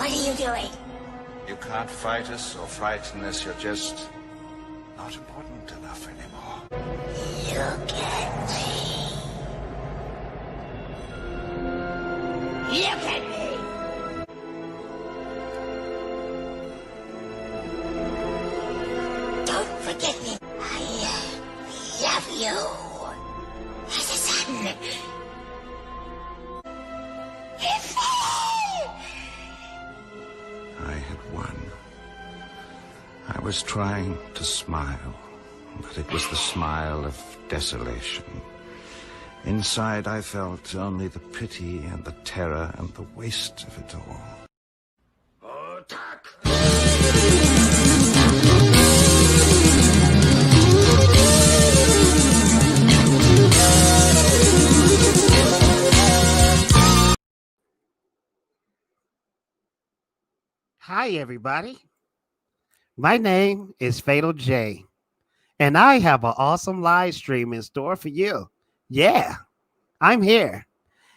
What are you doing? You can't fight us or frighten us. You're just not important enough anymore. Look at me. Look at me. Don't forget me. I love you. As a son. I had won. I was trying to smile, but it was the smile of desolation. Inside, I felt only the pity and the terror and the waste of it all. Attack! Hi, everybody. My name is Fatal J, and I have an awesome live stream in store for you. Yeah, I'm here.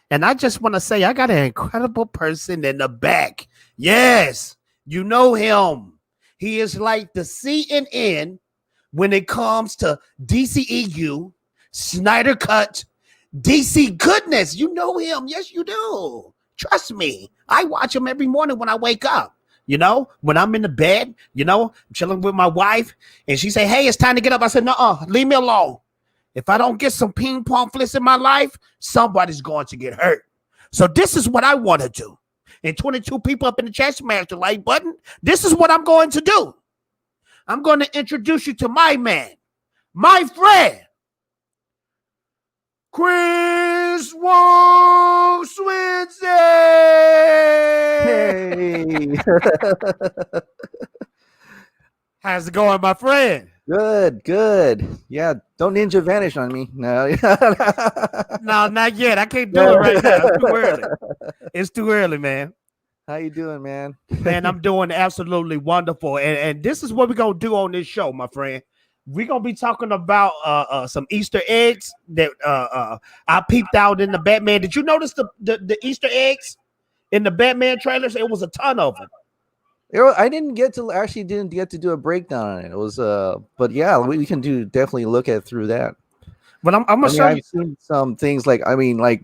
And I just want to say I got an incredible person in the back. Yes, you know him. He is like the CNN when it comes to DCEU, Snyder Cut, DC goodness. You know him. Yes, you do. Trust me. I watch him every morning when I wake up. You know, when I'm in the bed, you know, chilling with my wife, and she say, hey, it's time to get up. I said, no, leave me alone. If I don't get some Pong Flix in my life, somebody's going to get hurt. So this is what I want to do. And 22 people up in the chat, smash the like button. This is what I'm going to do. I'm going to introduce you to my man, my friend, Chris Wong Swinson. Hey. How's it going, my friend? Good. Yeah, don't ninja vanish on me. No. No, not yet. I can't do it right now. It's too early. It's too early, man. How you doing, man? Man, I'm doing absolutely wonderful. And this is what we're going to do on this show, my friend. We're going to be talking about some Easter eggs that I peeped out in the Batman. Did you notice the Easter eggs in the Batman trailers? It was a ton of them. I didn't get to do a breakdown on it. It was but yeah, we can definitely look at through that. But I'm gonna show you. I've seen some things like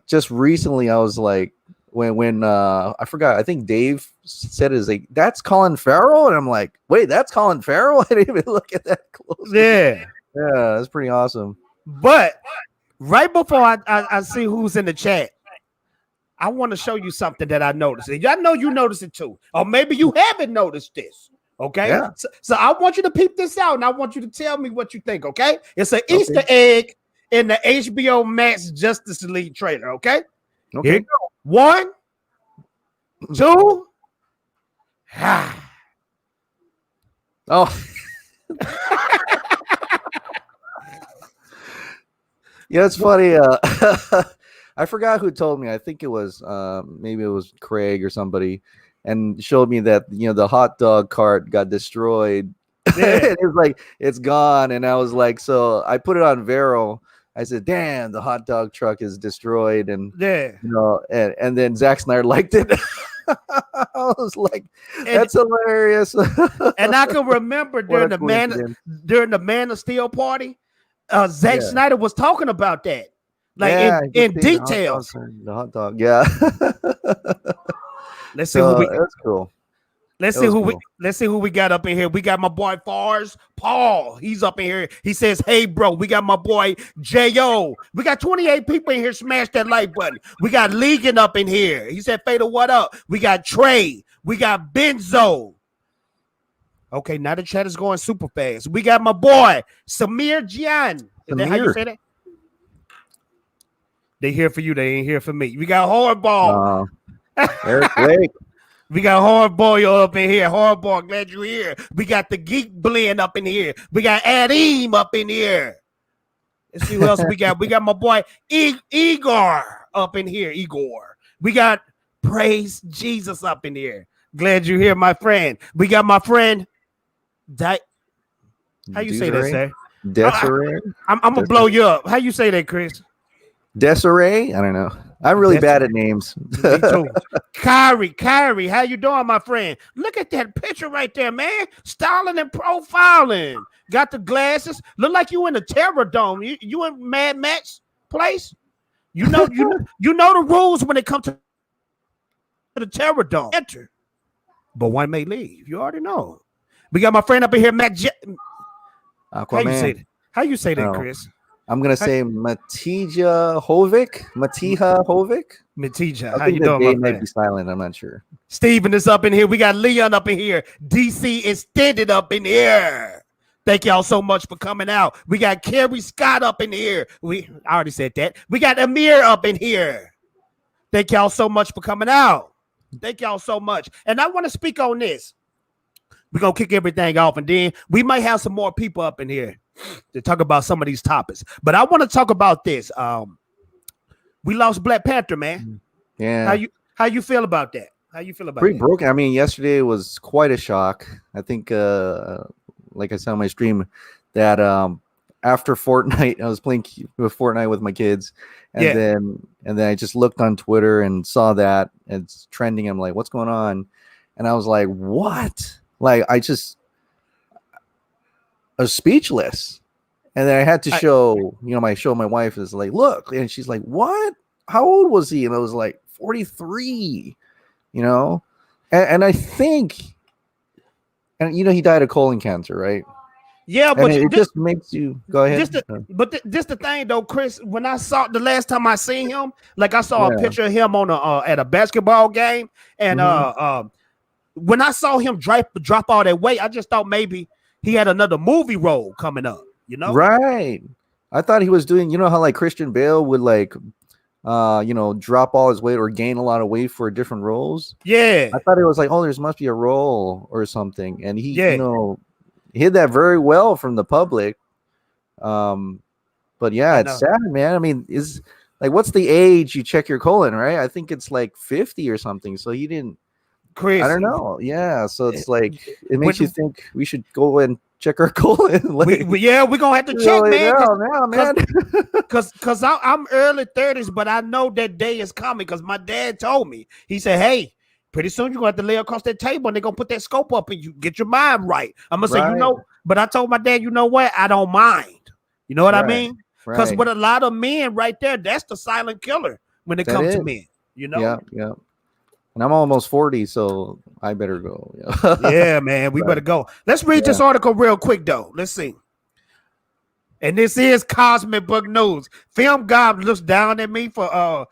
just recently I was like when I forgot, I think Dave said is like, that's Colin Farrell, and I'm like, wait, that's Colin Farrell? I didn't even look at that closely. Yeah, that's pretty awesome. But right before I see who's in the chat, I want to show you something that I noticed. And I know you noticed it too. Or maybe you haven't noticed this. Okay. Yeah. So I want you to peep this out, and I want you to tell me what you think. Okay. It's an Easter egg in the HBO Max Justice League trailer. Okay. Okay. Here you go. 1, 2. Oh. Yeah, it's funny. I forgot who told me. I think it was maybe it was Craig or somebody, and showed me that the hot dog cart got destroyed. Yeah. It was like it's gone, and I was like, so I put it on Vero. I said, "Damn, the hot dog truck is destroyed," and and then Zack Snyder liked it. I was like, "That's hilarious." And I can remember during the Man of Steel party, Zack Snyder was talking about that. Like in details. The hot dog, yeah. Let's see who we. That's cool. Let's see who we got up in here. We got my boy Fars Paul. He's up in here. He says, "Hey, bro." We got my boy Jo. We got 28 people in here. Smash that like button. We got Legan up in here. He said, "Fatal, what up?" We got Trey. We got Benzo. Okay, now the chat is going super fast. We got my boy Samir Gian. Is that how you say that? They here for you. They ain't here for me. We got Hardball. Eric Blake. We got Hardball up in here. Hardball, glad you're here. We got the Geek Blend up in here. We got Adim up in here. Let's see who else we got. We got my boy Igor up in here. Igor. We got Praise Jesus up in here. Glad you're here, my friend. We got my friend. How you say that, sir? Desiree. I'm gonna blow you up. How you say that, Chris? Desiree? I don't know. I'm really bad at names. Me too. Kyrie, how you doing, my friend? Look at that picture right there, man. Styling and profiling. Got the glasses. Look like you in the Terror Dome. You in Mad Max place? You know the rules when it comes to the Terror Dome. Enter, but one may leave. You already know. We got my friend up in here, Matt. Aquaman. How you say that, Chris? I'm gonna say Matija Hovic. Matija, I how think you the doing, day my might friend? be silent. I'm not sure. Steven is up in here. We got Leon up in here. DC Extended up in here. Thank y'all so much for coming out. We got Carrie Scott up in here. I already said that. We got Amir up in here. Thank y'all so much for coming out. Thank y'all so much. And I want to speak on this. We're going to kick everything off, and then we might have some more people up in here to talk about some of these topics. But I want to talk about this. We lost Black Panther, man. Yeah. How you feel about that? How you feel about Pretty that? broken. I mean, yesterday was quite a shock. I think, like I said on my stream, that after Fortnite, I was playing Fortnite with my kids, and then I just looked on Twitter and saw that it's trending. I'm like, what's going on? And I was like, what? Like, I was speechless. And then I had to show my wife is like, look, and she's like, what? How old was he? And I was like, 43, and I think, and he died of colon cancer, right? Yeah, but it just makes you go ahead. This the thing though, Chris. When I saw the last time I seen him, like I saw a picture of him on at a basketball game, and when I saw him drop all that weight, I just thought maybe he had another movie role coming up. Right? I thought he was doing. You know how like Christian Bale would like, drop all his weight or gain a lot of weight for different roles. Yeah, I thought it was like, oh, there must be a role or something, and he, hid that very well from the public. But yeah, it's sad, man. I mean, is like, what's the age you check your colon, right? I think it's like 50 or something. So he didn't. Chris, I don't know. Yeah, so it's like it makes you think we should go and check our colon. Like, we're gonna have to check, man. Because I'm early 30s, but I know that day is coming because my dad told me. He said, hey, pretty soon you're gonna have to lay across that table and they're gonna put that scope up and you get your mind right. I'm gonna say, but I told my dad, you know what? I don't mind. You know what I mean? Because with a lot of men right there, that's the silent killer when it comes to men. Yeah. And I'm almost 40, so I better go. Yeah, man, we better go. Let's read this article real quick, though. Let's see. And this is Cosmic Book News. Film God looks down at me for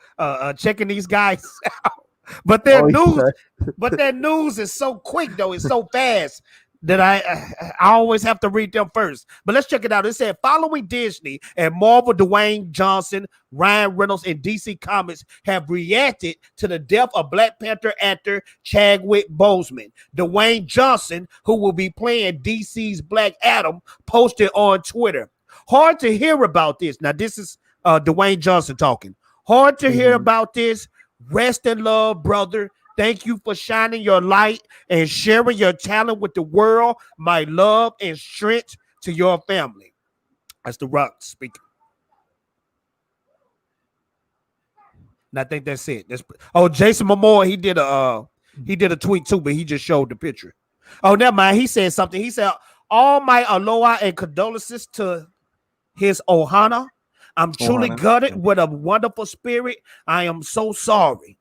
checking these guys out. But their news is so quick, though. It's so fast that I always have to read them first. But let's check it out. It said, following Disney and Marvel, Dwayne Johnson, Ryan Reynolds, and DC Comics have reacted to the death of Black Panther actor Chadwick Boseman. Dwayne Johnson, who will be playing DC's Black Adam, posted on Twitter. Hard to hear about this. Now, this is Dwayne Johnson talking. Hard to hear about this. Rest in love, brother. Thank you for shining your light and sharing your talent with the world. My love and strength to your family. That's The Rock speaking. And I think that's it. Jason Momoa, he did a tweet too, but he just showed the picture. Oh, never mind. He said something. He said, all my aloha and condolences to his Ohana. I'm truly gutted with a wonderful spirit. I am so sorry.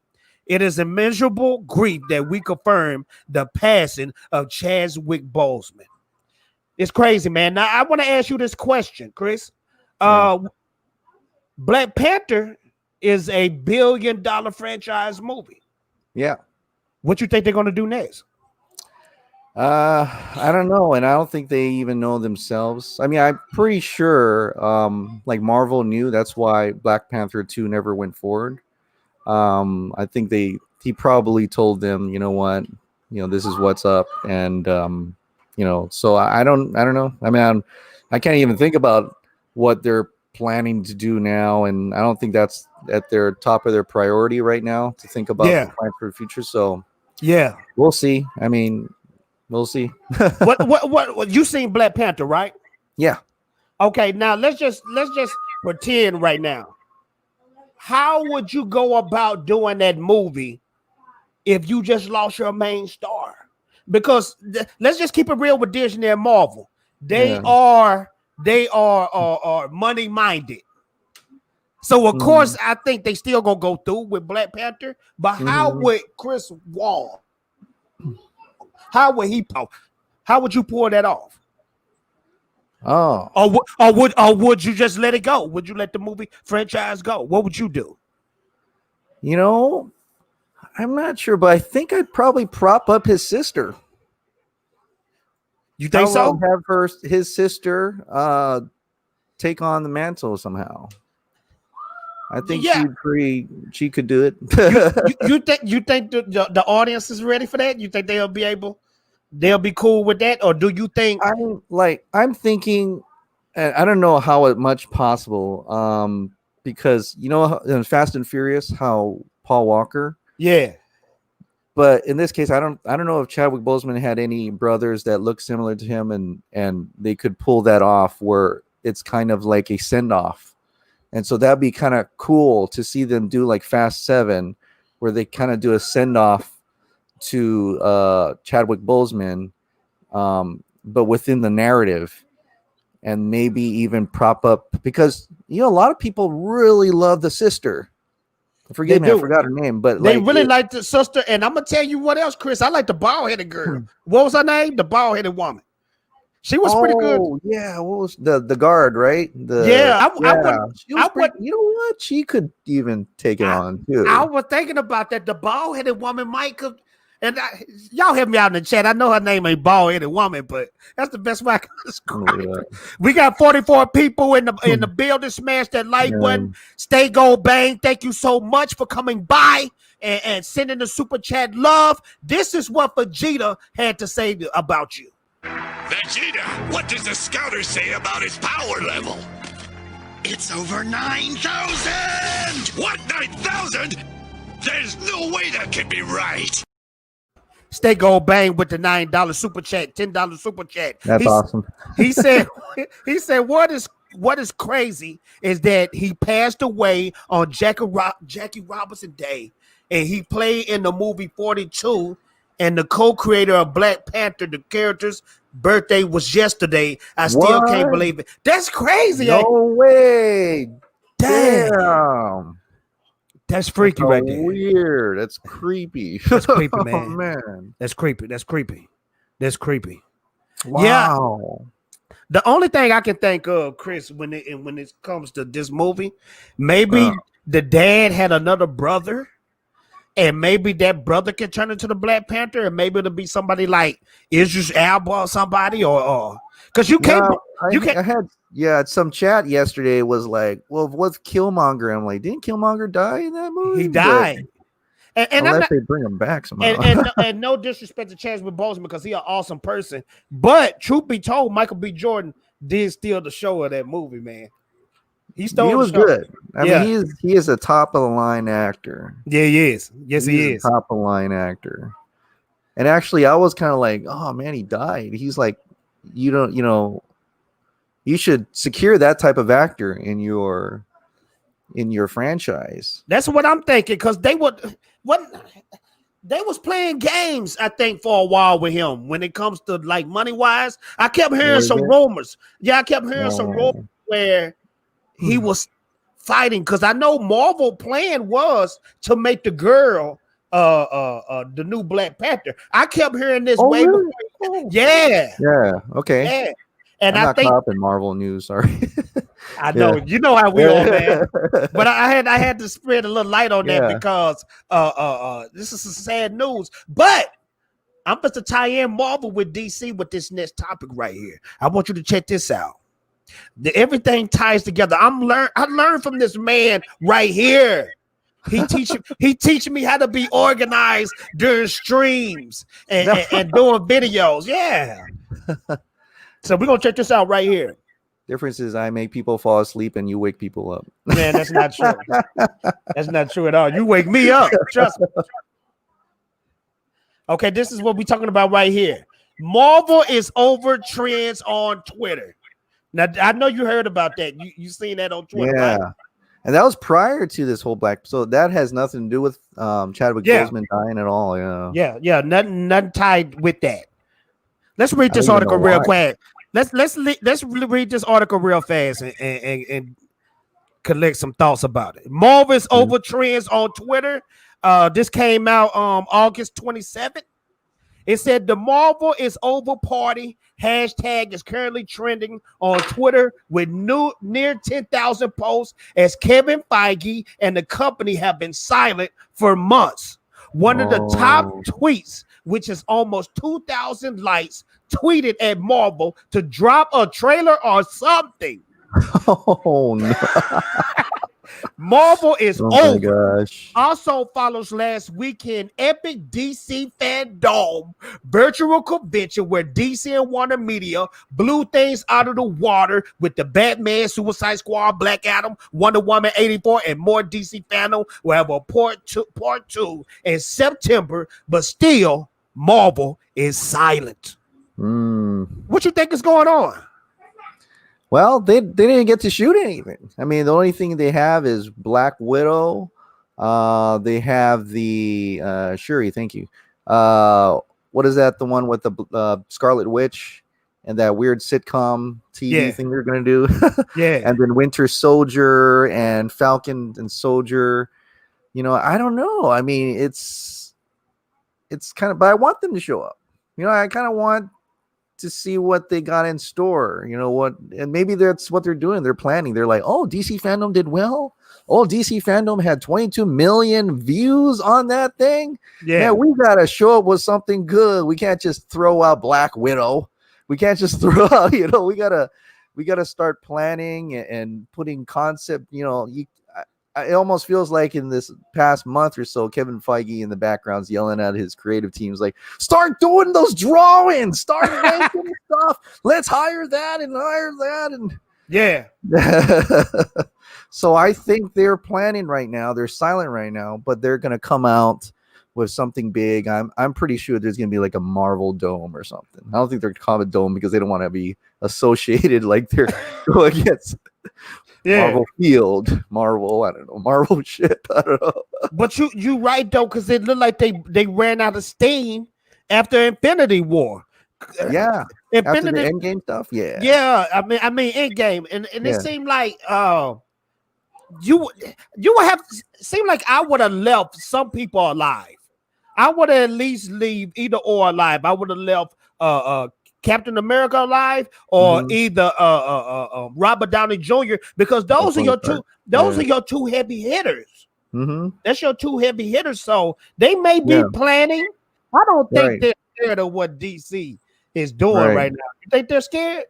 It is immeasurable grief that we confirm the passing of Chadwick Boseman. It's crazy, man. Now, I want to ask you this question, Chris. Black Panther is a $1 billion franchise movie. Yeah. What you think they're going to do next? I don't know, and I don't think they even know themselves. I mean, I'm pretty sure like Marvel knew. That's why Black Panther 2 never went forward. I think he probably told them, you know what, this is what's up, and so I don't know. I mean, I can't even think about what they're planning to do now, and I don't think that's at their top of their priority right now to think about the plan for the future. So yeah, we'll see. I mean, we'll see. what you seen Black Panther, right? Yeah. Okay, now let's just pretend right now how would you go about doing that movie if you just lost your main star? Because let's just keep it real with Disney and Marvel. They are money minded. So of course, I think they still gonna go through with Black Panther. But how would Chris Wall? How would he? How would you pull that off? Oh, Or would you just let it go? Would you let the movie franchise go? What would you do? you know, I'm not sure, but I think I'd probably prop up his sister. You think so? Have his sister take on the mantle somehow. I think she could do it. you think the audience is ready for that? You think they'll be cool with that, or do you think? I'm thinking, and I don't know how much possible. Because in Fast and Furious, how Paul Walker. Yeah. But in this case, I don't know if Chadwick Boseman had any brothers that look similar to him, and they could pull that off where it's kind of like a send off. And so that'd be kind of cool to see them do like Fast 7, where they kind of do a send off to Chadwick Boseman, but within the narrative, and maybe even prop up, because a lot of people really love the sister. Forgive me, I forgot her name, but they really like the sister. And I'm gonna tell you what else, Chris. I like the bald-headed girl. What was her name? The bald-headed woman. She was pretty good. Oh yeah, what was the guard, right? I would. You know what? She could even take it on too. I was thinking about that. The bald-headed woman might could. And y'all help me out in the chat. I know her name ain't bald-headed woman, but that's the best way I can describe it. We got 44 people in the building. Smash that like button. Stay gold bang. Thank you so much for coming by and sending the super chat love. This is what Vegeta had to say about you. Vegeta, what does the scouter say about his power level? It's over 9,000! What, 9,000? There's no way that can be right. Stay gold bang with the $9 super chat, $10 super chat. That's awesome. He said what is crazy is that he passed away on Jackie Robinson Day, and he played in the movie 42, and the co-creator of Black Panther, the character's birthday was yesterday. I still can't believe it. That's crazy. No way. Damn. That's freaky right there. Weird. That's creepy. That's creepy, man. Oh, man. That's creepy. Wow. Yeah. The only thing I can think of, Chris, when it comes to this movie, maybe the dad had another brother, and maybe that brother can turn into the Black Panther, and maybe it'll be somebody like Idris Elba or somebody, or because you can't. I had some chat yesterday was like, well, what's Killmonger? I'm like, didn't Killmonger die in that movie? He died. And unless they bring him back somehow. And no disrespect to Chadwick Boseman, because he's an awesome person. But truth be told, Michael B. Jordan did steal the show of that movie, man. He was good. I mean, he is a top of the line actor. Yeah, he is. Yes, he is. Top of the line actor. And actually, I was kind of like, oh man, he died. He's like, you should secure that type of actor in your franchise. That's what I'm thinking, because they was playing games, I think, for a while with him when it comes to like money wise. I kept hearing some rumors. Yeah, I kept hearing some rumors where he was fighting, because I know Marvel plan was to make the girl the new Black Panther. I kept hearing this way before. Yeah. Okay. Yeah. And I'm not caught up in Marvel news. Sorry. I know. You know how we are, man. But I had to spread a little light on that because this is some sad news. But I'm supposed to tie in Marvel with DC with this next topic right here. I want you to check this out. Everything ties together. I learned from this man right here. He teaching me how to be organized during streams and doing videos. Yeah. So we're gonna check this out right here. Difference is I make people fall asleep and you wake people up. Man, that's not true. That's not true at all. You wake me up. Trust me. Okay, this is what we're talking about right here. Marvel is over trends on Twitter. Now, I know you heard about that. You seen that on Twitter, yeah. right? And that was prior to this whole Black. So that has nothing to do with Chadwick Boseman dying at all. Yeah. Nothing tied with that. Let's read I this don't even article know real why. quick. Let's read this article real fast and collect some thoughts about it. Marvel is over trends on Twitter. This came out August 27th. It said the Marvel is over party hashtag is currently trending on Twitter with near 10,000 posts as Kevin Feige and the company have been silent for months. One of the top tweets, which is almost 2,000 likes, tweeted at Marvel to drop a trailer or something. Oh no! Marvel is Oh my over. gosh! Also follows last weekend epic DC Fandome virtual convention where DC and Warner Media blew things out of the water with the Batman, Suicide Squad, Black Adam, Wonder Woman 84, and more. DC fandom will have a part two in September, but still Marvel is silent. What you think is going on? Well, they didn't get to shoot anything. I mean, the only thing they have is Black Widow. They have the Shuri. Thank you. What is that? The one with the Scarlet Witch and that weird sitcom TV thing they're gonna do. And then Winter Soldier and Falcon and Soldier. You know, I don't know. I mean, it's kind of, but I want them to show up. You know, I kind of want to see what they got in store, you know what, and maybe that's what they're doing. They're planning. They're like, oh, DC Fandom did well. Oh, DC Fandom had 22 million views on that thing. Yeah, we gotta show up with something good. We can't just throw out Black Widow. We can't just throw out, you know, we gotta start planning and putting concept. You know, it almost feels like in this past month or so, Kevin Feige in the background's yelling at his creative teams like, start doing those drawings, start making stuff. Let's hire that and hire that. And so I think they're planning right now. They're silent right now, but they're going to come out with something big. I'm pretty sure there's going to be like a Marvel Dome or something. I don't think they're called a dome because they don't want to be associated like they're going against Marvel Field, Marvel, I don't know, Marvel ship, I don't know. But you right though, because it looked like they ran out of steam after Infinity War. Yeah, after the Endgame stuff. Yeah. I mean Endgame, and it seemed like you would have seemed like I would have left some people alive. I would have at least leave either or alive. I would have left Captain America alive, or either Robert Downey Jr. because those are your two. Those are your two heavy hitters. That's your two heavy hitters. So they may be planning. I don't think they're scared of what DC is doing right now. You think they're scared?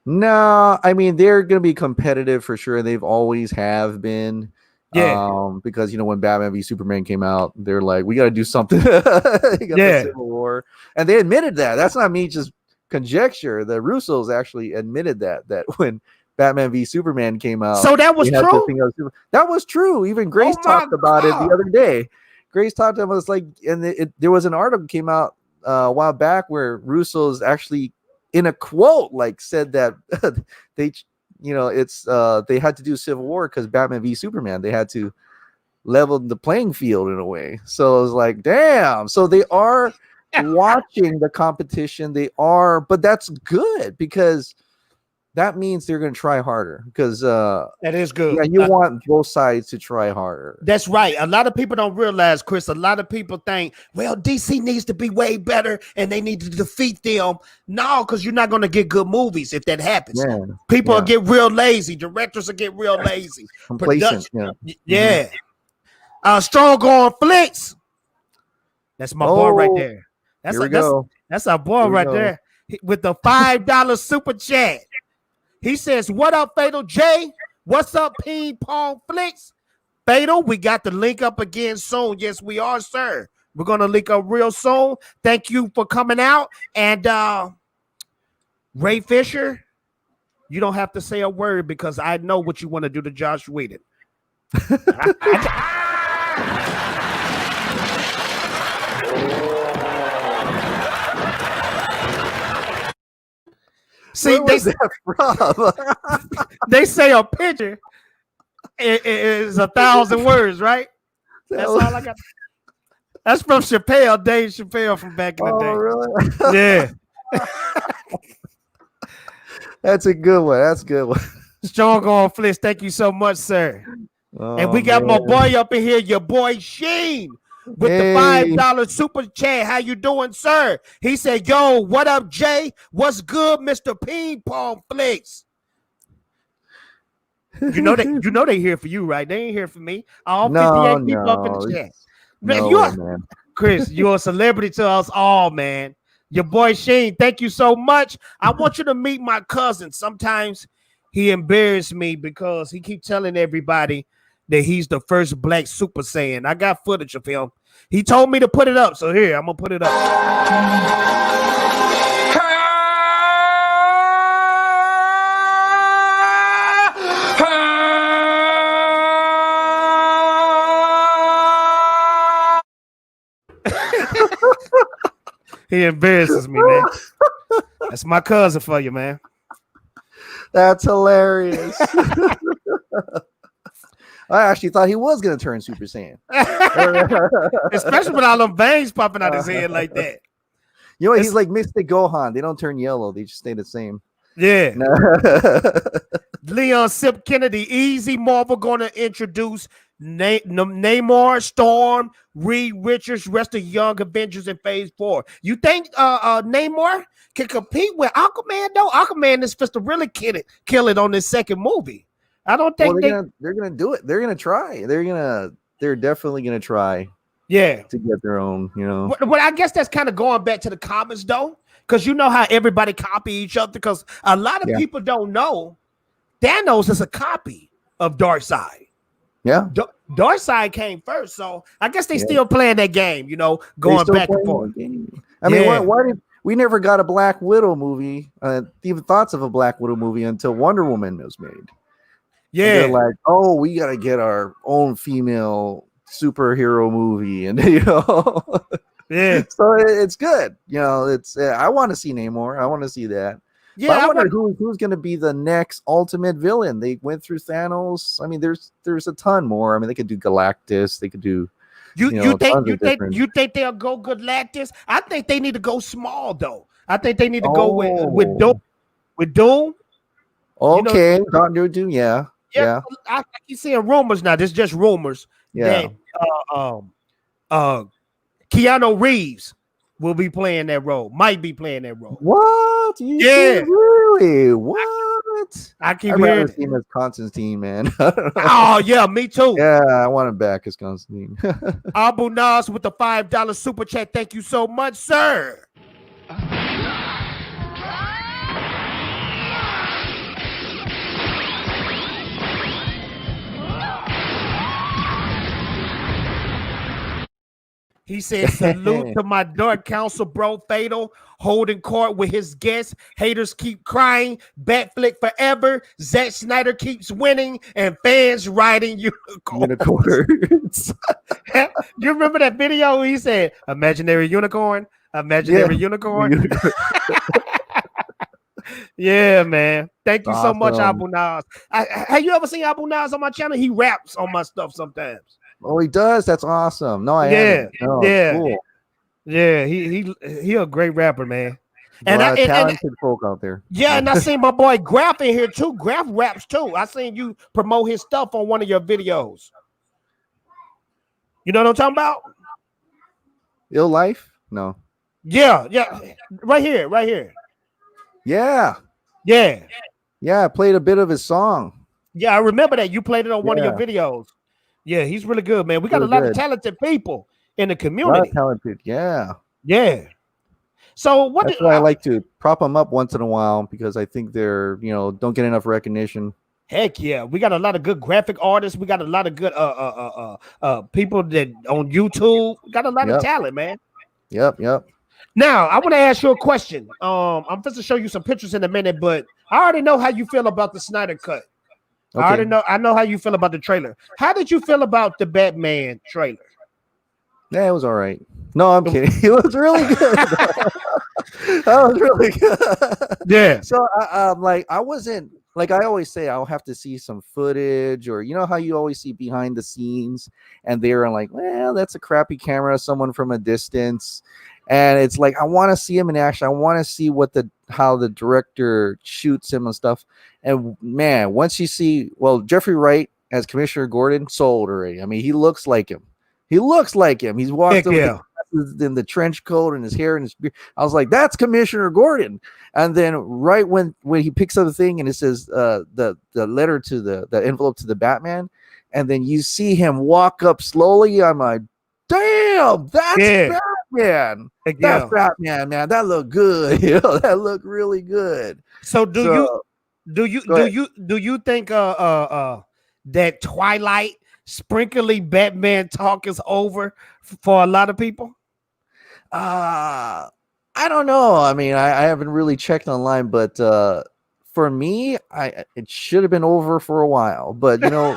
No, I mean they're going to be competitive for sure. They've always have been. Because you know when Batman v Superman came out, they're like, we got to do something. The Civil War, and they admitted that. That's not me just conjecture. The Russos actually admitted that when Batman v Superman came out. So that was true. That was true. Even Grace talked about it the other day. Grace talked about it, was like, and there was an article came out a while back where Russos actually, in a quote, like said that they, you know, it's they had to do Civil War because Batman v Superman. They had to level the playing field in a way. So it was like, damn. So they are watching the competition. They are, but that's good because that means they're going to try harder. Because that is good. Yeah, you want both sides to try harder. That's right. A lot of people don't realize, Chris. A lot of people think, well, DC needs to be way better and they need to defeat them. No, because you're not going to get good movies if that happens. People will get real lazy. Directors will get real lazy. Complacent. Strong on Flix. That's my boy right there. That's our boy right there with the $5 super chat. He says, what up, Fatal J? What's up, Pong Flix? Fatal, we got the link up again soon. Yes, we are, sir. We're going to link up real soon. Thank you for coming out. And Ray Fisher, you don't have to say a word because I know what you want to do to Josh Whedon. See, they say a picture. is 1,000 words, right? That's all I got. That's from Chappelle, Dave Chappelle from back in the day. Really? Yeah. That's a good one. That's a good one. Strong on Flix. Thank you so much, sir. And we got my boy up in here, your boy Sheen, with the $5 super chat. How you doing, sir? He said, yo, what up, Jay? What's good, Mr. Ping Pong Flix? You know they here for you, right? They ain't here for me. All 58 people up in the chat. Man, Chris, you're a celebrity to us all, man. Your boy Sheen, thank you so much. I want you to meet my cousin. Sometimes he embarrassed me because he keep telling everybody that he's the first black Super Saiyan. I got footage of him. He told me to put it up, so here, I'm gonna put it up. He embarrasses me, man. That's my cousin for you, man. That's hilarious. I actually thought he was going to turn Super Saiyan. Especially with all them veins popping out his head like that. You know, he's like Mystic Gohan. They don't turn yellow. They just stay the same. Yeah. Leon Sip Kennedy, easy. Marvel going to introduce Namor, Storm, Reed Richards, rest of Young Avengers in Phase 4. You think Namor can compete with Aquaman, though? Aquaman is supposed to really kill it on this second movie. I don't think they're gonna do it. They're gonna try. They're definitely gonna try. Yeah, to get their own. You know. But I guess that's kind of going back to the comics, though, because you know how everybody copy each other. Because a lot of people don't know Thanos is a copy of Darkseid. Yeah, Darkseid came first, so I guess they still playing that game. You know, going back and forth. I mean, why did we never got a Black Widow movie? Even thoughts of a Black Widow movie until Wonder Woman was made. Yeah, they're like, oh, we gotta get our own female superhero movie, and you know, so it's good. You know, it's I want to see Namor. I want to see that. Yeah, but I wonder who's going to be the next ultimate villain. They went through Thanos. I mean, there's a ton more. I mean, they could do Galactus. They could do. You think they'll go Galactus? I think they need to go small though. I think they need to go with Doom. With Doom. Okay, Doctor Doom. Yeah. I keep seeing rumors now. This is just rumors. Yeah. That Keanu Reeves will be playing that role. Might be playing that role. What? Really? What? I keep hearing him as Constantine, man. Oh yeah, me too. Yeah, I want him back as Constantine. Abu Nas with the $5 super chat. Thank you so much, sir. He said, salute to my Dark Council, bro. Fatal, holding court with his guests. Haters keep crying. Batfleck forever. Zack Snyder keeps winning. And fans riding unicorns. You remember that video? He said, imaginary unicorn. Imaginary unicorn. Yeah, man. Thank you so much, Abu Nas. Have you ever seen Abu Nas on my channel? He raps on my stuff sometimes. Oh, he does. That's awesome. No, I haven't. No, cool. Yeah. He a great rapper, man. And a lot of talented folk out there. Yeah, and I seen my boy Graf in here too. Graf raps too. I seen you promote his stuff on one of your videos. You know what I'm talking about? Ill Life? No. Yeah. Right here. Yeah. I played a bit of his song. Yeah, I remember that. You played it on one of your videos. Yeah, he's really good, man. We got a lot of talented people in the community. A lot of talented, yeah. So that's why I like to prop them up once in a while, because I think they're, don't get enough recognition. Heck yeah, we got a lot of good graphic artists. We got a lot of good people that on YouTube. We got a lot of talent, man. Yep. Now I want to ask you a question. I'm supposed to show you some pictures in a minute, but I already know how you feel about the Snyder Cut. Okay. I know how you feel about the trailer. How did you feel about the Batman trailer? Yeah, it was all right. No, I'm kidding. It was really good. That was really good. Yeah. So I wasn't like I always say, I'll have to see some footage, or you know how you always see behind the scenes, and they're like, well, that's a crappy camera, someone from a distance, and it's like I want to see him in action. I want to see how the director shoots him and stuff. And man, once you see, well, Jeffrey Wright as Commissioner Gordon, sold already. I mean, he looks like him. He looks like him. He's walked over in the trench coat and his hair and his beard. I was like, that's Commissioner Gordon. And then right when he picks up the thing and it says the letter to the envelope to the Batman, and then you see him walk up slowly, I'm like, damn, that's Batman. That's Batman, man. That looked good. You know, that looked really good. So do you think that Twilight sprinkly Batman talk is over for a lot of people? I don't know. I mean, I haven't really checked online, but for me, it should have been over for a while. But you know,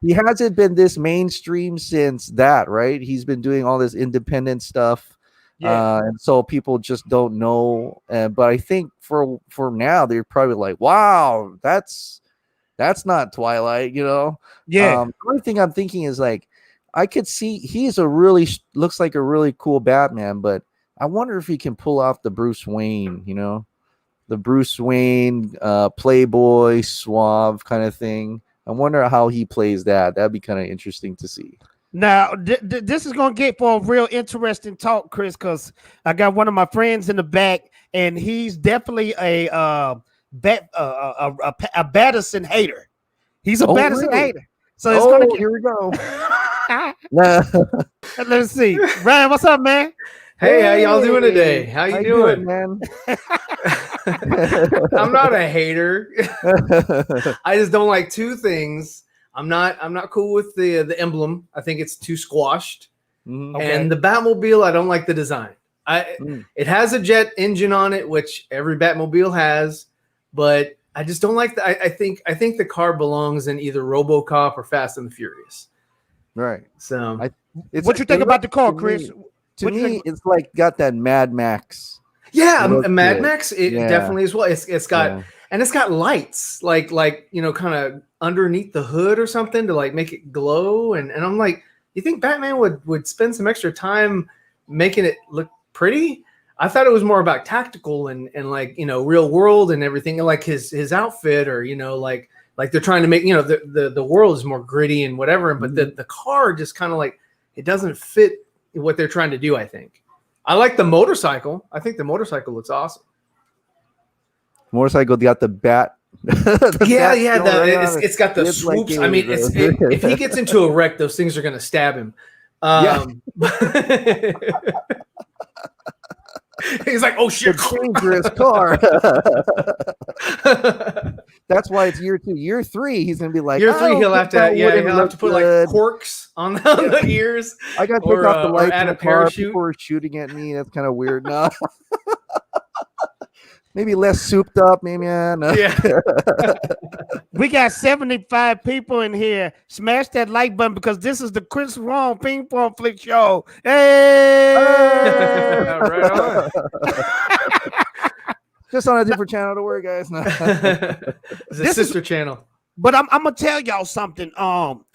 he hasn't been this mainstream since that, right? He's been doing all this independent stuff, and so people just don't know. But I think for now, they're probably like, "Wow, that's not Twilight," you know? Yeah. The only thing I'm thinking is like, I could see looks like a really cool Batman, but I wonder if he can pull off the Bruce Wayne, you know, the Bruce Wayne, playboy, suave kind of thing. I wonder how he plays that. That'd be kind of interesting to see. Now, this is going to get for a real interesting talk, Chris, because I got one of my friends in the back, and he's definitely a Batterson hater. He's a Batterson hater. So it's going to get... Here we go. Let's see. Ryan, what's up, man? Hey, how y'all doing today? How you doing, man? I'm not a hater. I just don't like two things. I'm not cool with the emblem. I think it's too squashed. And the Batmobile, I don't like the design. It has a jet engine on it, which every Batmobile has, but I just don't like that. I think the car belongs in either RoboCop or Fast and the Furious. Right. So, what you think about the car, Chris? To me, it's like got that Mad Max. Yeah, Mad Max. It definitely is. Well, it's got and it's got lights like you know, kind of underneath the hood or something to like make it glow. And I'm like, you think Batman would spend some extra time making it look pretty? I thought it was more about tactical and like, you know, real world and everything, like his outfit, or you know, like they're trying to make, you know, the world is more gritty and whatever, but the car just kind of like, it doesn't fit what they're trying to do. I think I like the motorcycle. I think the motorcycle looks awesome. Motorcycle got the bat. It's got the swoops. Like, I mean, if he gets into a wreck, those things are going to stab him. He's like, oh shit, dangerous car. That's why it's year 2. Year 3, he's gonna be like, year 3, he'll have to put like corks on the ears. I got to take off the lights in the car. People are shooting at me. That's kind of weird. No. Maybe less souped up, maybe. No. Yeah. We got 75 people in here. Smash that like button because this is the Chris Wong Ping Pong Flick Show. Hey! Right on. Just on a different channel. Don't worry, guys. No. It's a sister channel. But I'm gonna tell y'all something.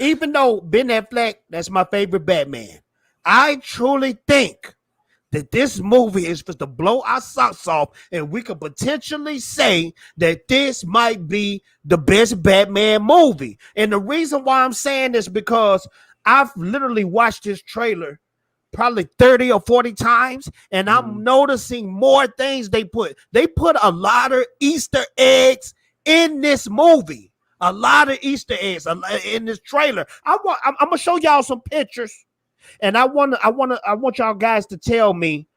Even though Ben Affleck, that's my favorite Batman, I truly think that this movie is supposed to blow our socks off, and we could potentially say that this might be the best Batman movie. And the reason why I'm saying this because I've literally watched this trailer probably 30 or 40 times, and I'm noticing more things they put. They put a lot of Easter eggs in this movie. A lot of Easter eggs in this trailer. I'm gonna show y'all some pictures. And I want y'all guys to tell me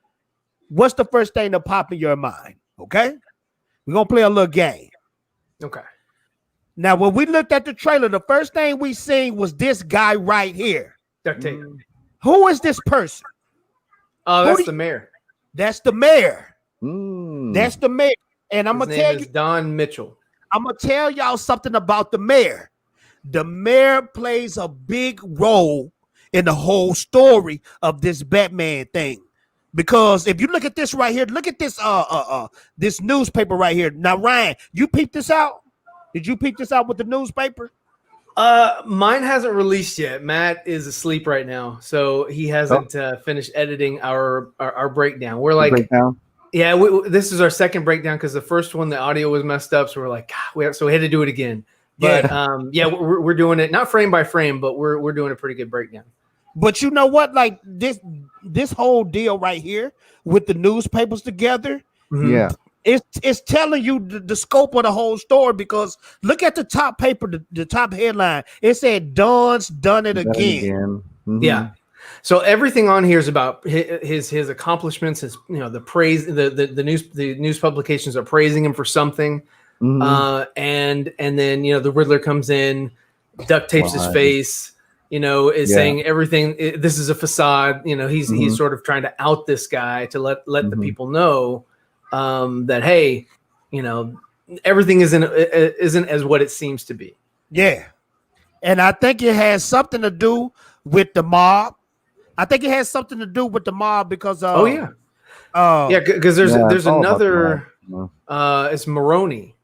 what's the first thing that pop in your mind. Okay, we're gonna play a little game. Okay. Now, when we looked at the trailer, the first thing we seen was this guy right here. Dictator. Who is this person? Oh, that's the mayor. That's the mayor. That's the mayor. And I'm gonna tell you, Don Mitchell. I'm gonna tell y'all something about the mayor. The mayor plays a big role in the whole story of this Batman thing. Because if you look at this right here, look at this this newspaper right here. Now, Ryan, you peep this out? Did you peek this out with the newspaper? Mine hasn't released yet. Matt is asleep right now, so he hasn't finished editing our breakdown. We're like, breakdown? Yeah, this is our second breakdown because the first one the audio was messed up, so we're like, God, so we had to do it again. But we're doing it not frame by frame, but we're doing a pretty good breakdown. But you know what? Like this whole deal right here with the newspapers together, yeah, it's telling you the scope of the whole story, because look at the top paper, the top headline. It said Don's done it again. Mm-hmm. Yeah. So everything on here is about his accomplishments. His, the praise. The news publications are praising him for something. Mm-hmm. And then the Riddler comes in, duct tapes his face. Is saying everything. This is a facade. He's sort of trying to out this guy to let the people know that hey, everything isn't as what it seems to be. Yeah, and I think it has something to do with the mob. Because because there's another. It's Maroni.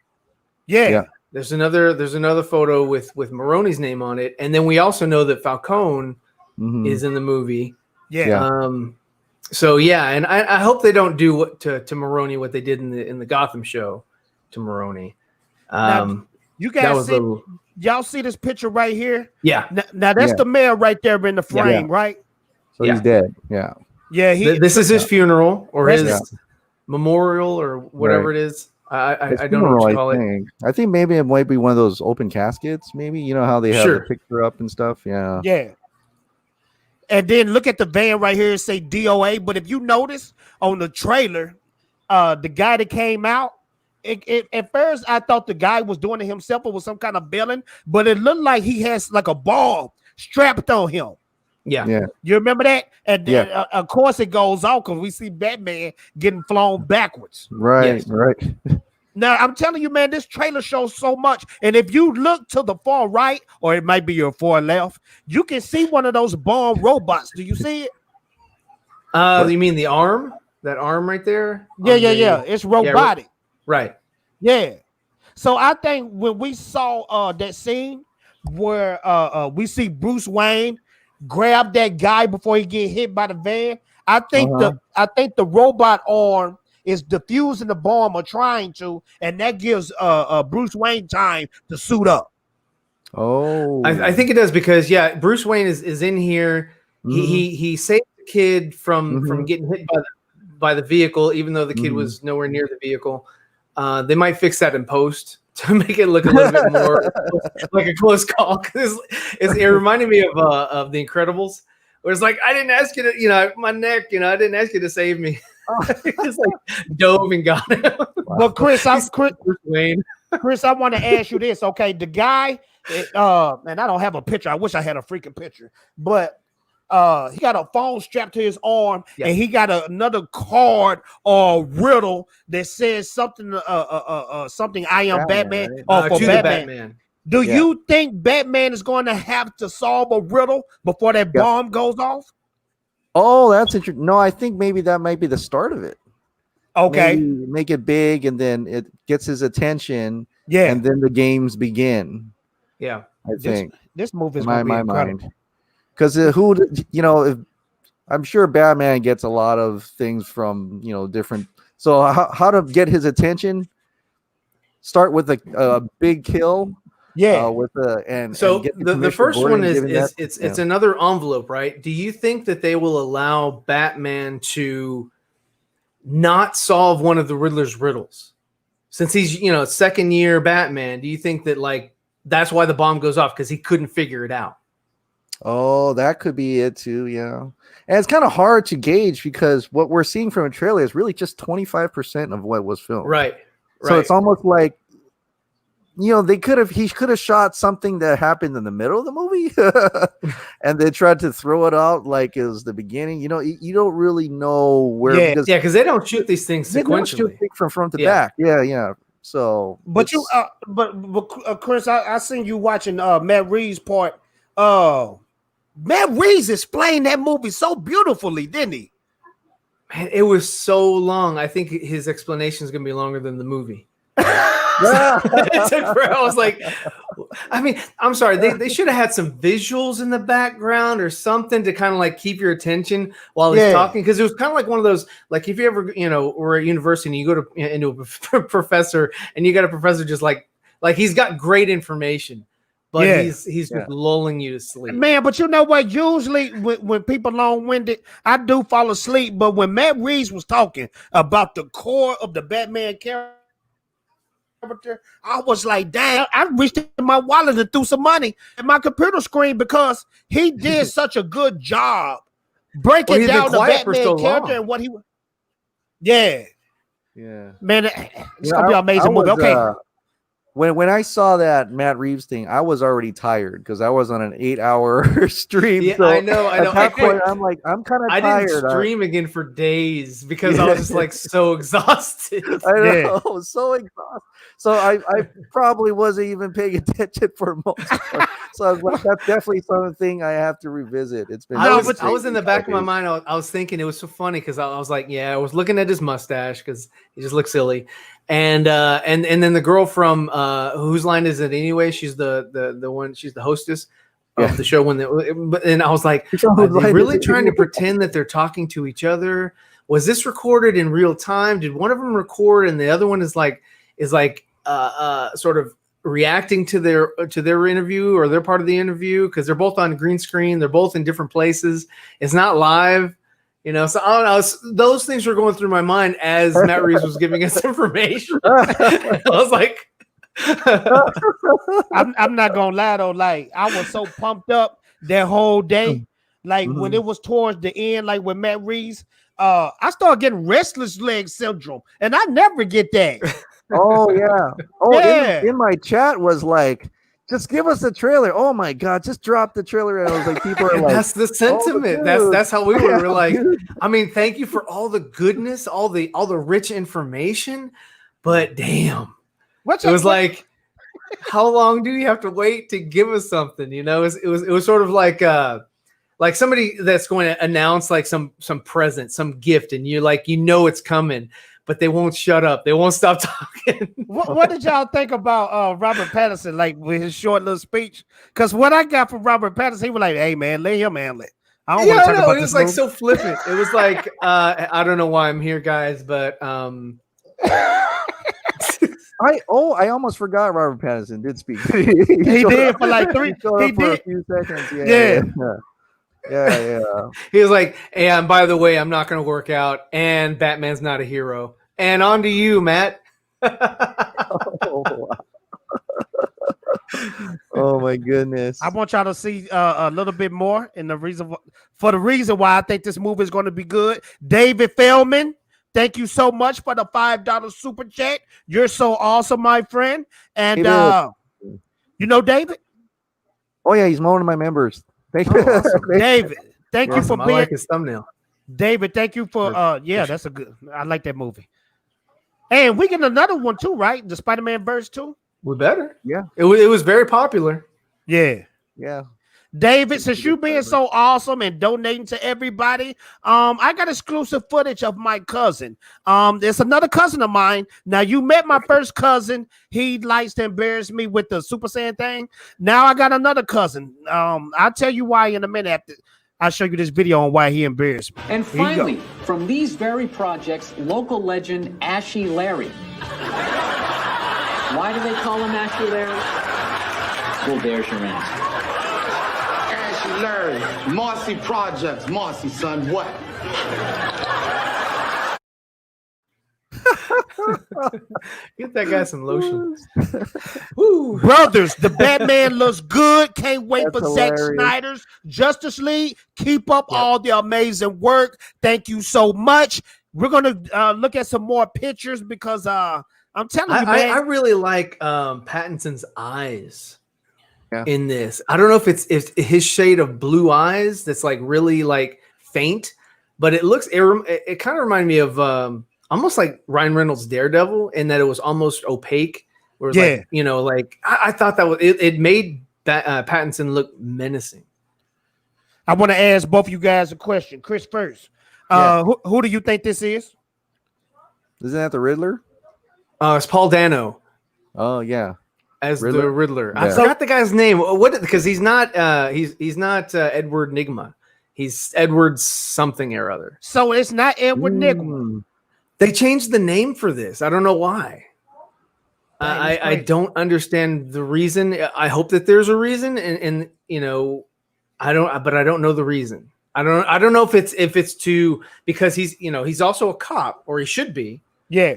Yeah. There's another photo with Maroni's name on it, and then we also know that Falcone is in the movie. Yeah. So and I hope they don't do to Maroni what they did in the Gotham show to Maroni. Now, you guys y'all see this picture right here? Yeah. Now that's the mayor right there in the frame, right? So he's dead. Yeah. Yeah. This is his funeral or his memorial or whatever it is. I don't know what you call it. I think maybe it might be one of those open caskets. Maybe how they have the picture up and stuff. Yeah. Yeah. And then look at the van right here. It say DOA. But if you notice on the trailer, the guy that came out, at first I thought the guy was doing it himself or was some kind of villain, but it looked like he has like a ball strapped on him. Yeah. You remember that? And then, of course, it goes off because we see Batman getting flown backwards. Right. Now, I'm telling you, man, this trailer shows so much. And if you look to the far right, or it might be your far left, you can see one of those bomb robots. Do you see it? You mean the arm? That arm right there? Yeah. It's robotic. Right. Yeah. So I think when we saw that scene where we see Bruce Wayne grab that guy before he get hit by the van, I think the robot arm is diffusing the bomb or trying to, and that gives Bruce Wayne time to suit up. Oh, I think it does because Bruce Wayne is in here. He saved the kid from getting hit by the vehicle, even though the kid was nowhere near the vehicle. They might fix that in post to make it look a little bit more like a close call. Because it reminded me of The Incredibles, where it's like, I didn't ask you to, my neck, I didn't ask you to save me. It's like dove and got him. But Chris, I want to ask you this. Okay, the guy, and I don't have a picture. I wish I had a freaking picture, but he got a phone strapped to his arm, and he got another card or riddle that says something, something. I am Batman, right? For to Batman. The Batman. Do you think Batman is going to have to solve a riddle before that bomb goes off? Oh, that's interesting. No, I think maybe that might be the start of it. Okay. Maybe make it big, and then it gets his attention. Yeah. And then the games begin. Yeah. I think this movie is my mind. Because if I'm sure Batman gets a lot of things from different. So how to get his attention? Start with a big kill. Yeah. The first one is it's another envelope, right? Do you think that they will allow Batman to not solve one of the Riddler's riddles? Since he's second year Batman, do you think that that's why the bomb goes off, because he couldn't figure it out? Oh, that could be it too. Yeah. And it's kind of hard to gauge because what we're seeing from a trailer is really just 25% of what was filmed. Right. So it's almost like, he could have shot something that happened in the middle of the movie and they tried to throw it out like it was the beginning. You don't really know where. Because they don't shoot these things sequentially. From front to back. Yeah. So, but Chris, I seen you watching Matt Reeves' part. Matt Reeves explained that movie so beautifully, didn't he? Man, it was so long. I think his explanation is going to be longer than the movie. It took forever. I was like, I mean, I'm sorry. They should have had some visuals in the background or something to kind of like keep your attention while he's talking. Because it was kind of like one of those, like if you ever, were at university and you go to into a professor and you got a professor just like he's got great information, but he's just lulling you to sleep. Man, but you know what? Usually when people long-winded, I do fall asleep. But when Matt Reeves was talking about the core of the Batman character, I was like, damn, I reached in my wallet and threw some money at my computer screen because he did such a good job breaking down the Batman character and what he was. Yeah. Man, it's gonna be an amazing movie. Okay. When I saw that Matt Reeves thing, I was already tired because I was on an 8-hour stream. Yeah, so I know. At that point, I'm like, I'm kind of tired. I didn't stream again for days because I was just like so exhausted. I know, so exhausted. So I probably wasn't even paying attention for most part. So I was like, that's definitely something I have to revisit. It's been. I was in the back of my mind. I was thinking it was so funny because I was like, I was looking at his mustache because he just looks silly, and then the girl from whose line is it anyway? She's the one. She's the hostess of the show. And I was like, are they really trying to pretend that they're talking to each other? Was this recorded in real time? Did one of them record and the other one is like sort of reacting to their interview or their part of the interview because they're both on green screen, they're both in different places, it's not live, so I don't know, those things were going through my mind as Matt Reeves was giving us information. I was like, I'm not gonna lie though, like I was so pumped up that whole day, like when it was towards the end, like with Matt Reeves, I started getting restless leg syndrome, and I never get that. Oh yeah. In my chat was like, just give us the trailer. Oh my god, just drop the trailer. And I was like, people are like, that's the sentiment. That's how we were. We're like, I mean, thank you for all the goodness, all the rich information, but damn, it was like, how long do you have to wait to give us something? It was sort of like somebody that's going to announce like some present, some gift, and you're like, it's coming. But they won't shut up. They won't stop talking. What did y'all think about Robert Pattinson, like with his short little speech? Because what I got from Robert Pattinson, he was like, "Hey man, let him handle it." I don't want to talk about it was like so flippant. It was like, I don't know why I'm here, guys, but I almost forgot Robert Pattinson did speak. He did for like three. He for did a few seconds. Yeah. He was like, and by the way, I'm not going to work out, and Batman's not a hero. And on to you, Matt. Oh my goodness! I want y'all to see a little bit more, and the reason why I think this movie is going to be good. David Feldman, thank you so much for the $5 super chat. You're so awesome, my friend. And you know David? Oh yeah, he's one of my members. Thank you, awesome. David. Thank you for being. I like his thumbnail. David, thank you for that's a good. I like that movie. And we get another one too, right? The Spider-Man verse 2. We better. Yeah. It was very popular. Yeah. Yeah. David, since you being so awesome and donating to everybody, I got exclusive footage of my cousin. There's another cousin of mine. Now, you met my first cousin. He likes to embarrass me with the Super Saiyan thing. Now I got another cousin. I'll tell you why in a minute after I'll show you this video on why he embarrassed me. And finally, from these very projects, local legend Ashy Larry. Why do they call him Ashy Larry? Well, there's your answer. Ashy Larry, Marcy Projects, Marcy, son, what? Get that guy some lotion. Brothers, the Batman looks good. Can't wait That's for Zack hilarious. Snyder's Justice League. Keep up all the amazing work. Thank you so much. We're going to look at some more pictures because I'm telling you, man. I really like Pattinson's eyes in this. I don't know if it's his shade of blue eyes that's like really like faint, but it kind of reminded me of almost like Ryan Reynolds' Daredevil in that it was almost opaque. Whereas I thought that it made Pattinson look menacing. I want to ask both of you guys a question. Chris first. Who do you think this is? Isn't that the Riddler? It's Paul Dano. Oh yeah, as Riddler? the Riddler. I Yeah. forgot the guy's name. What? Because he's not Edward Nigma. He's Edward something or other. So it's not Edward Nigma. They changed the name for this. I don't know why. That is I crazy. don't understand the reason. I hope that there's a reason, and you know, I don't know the reason. I don't know if it's to because he's also a cop, or he should be. Yeah.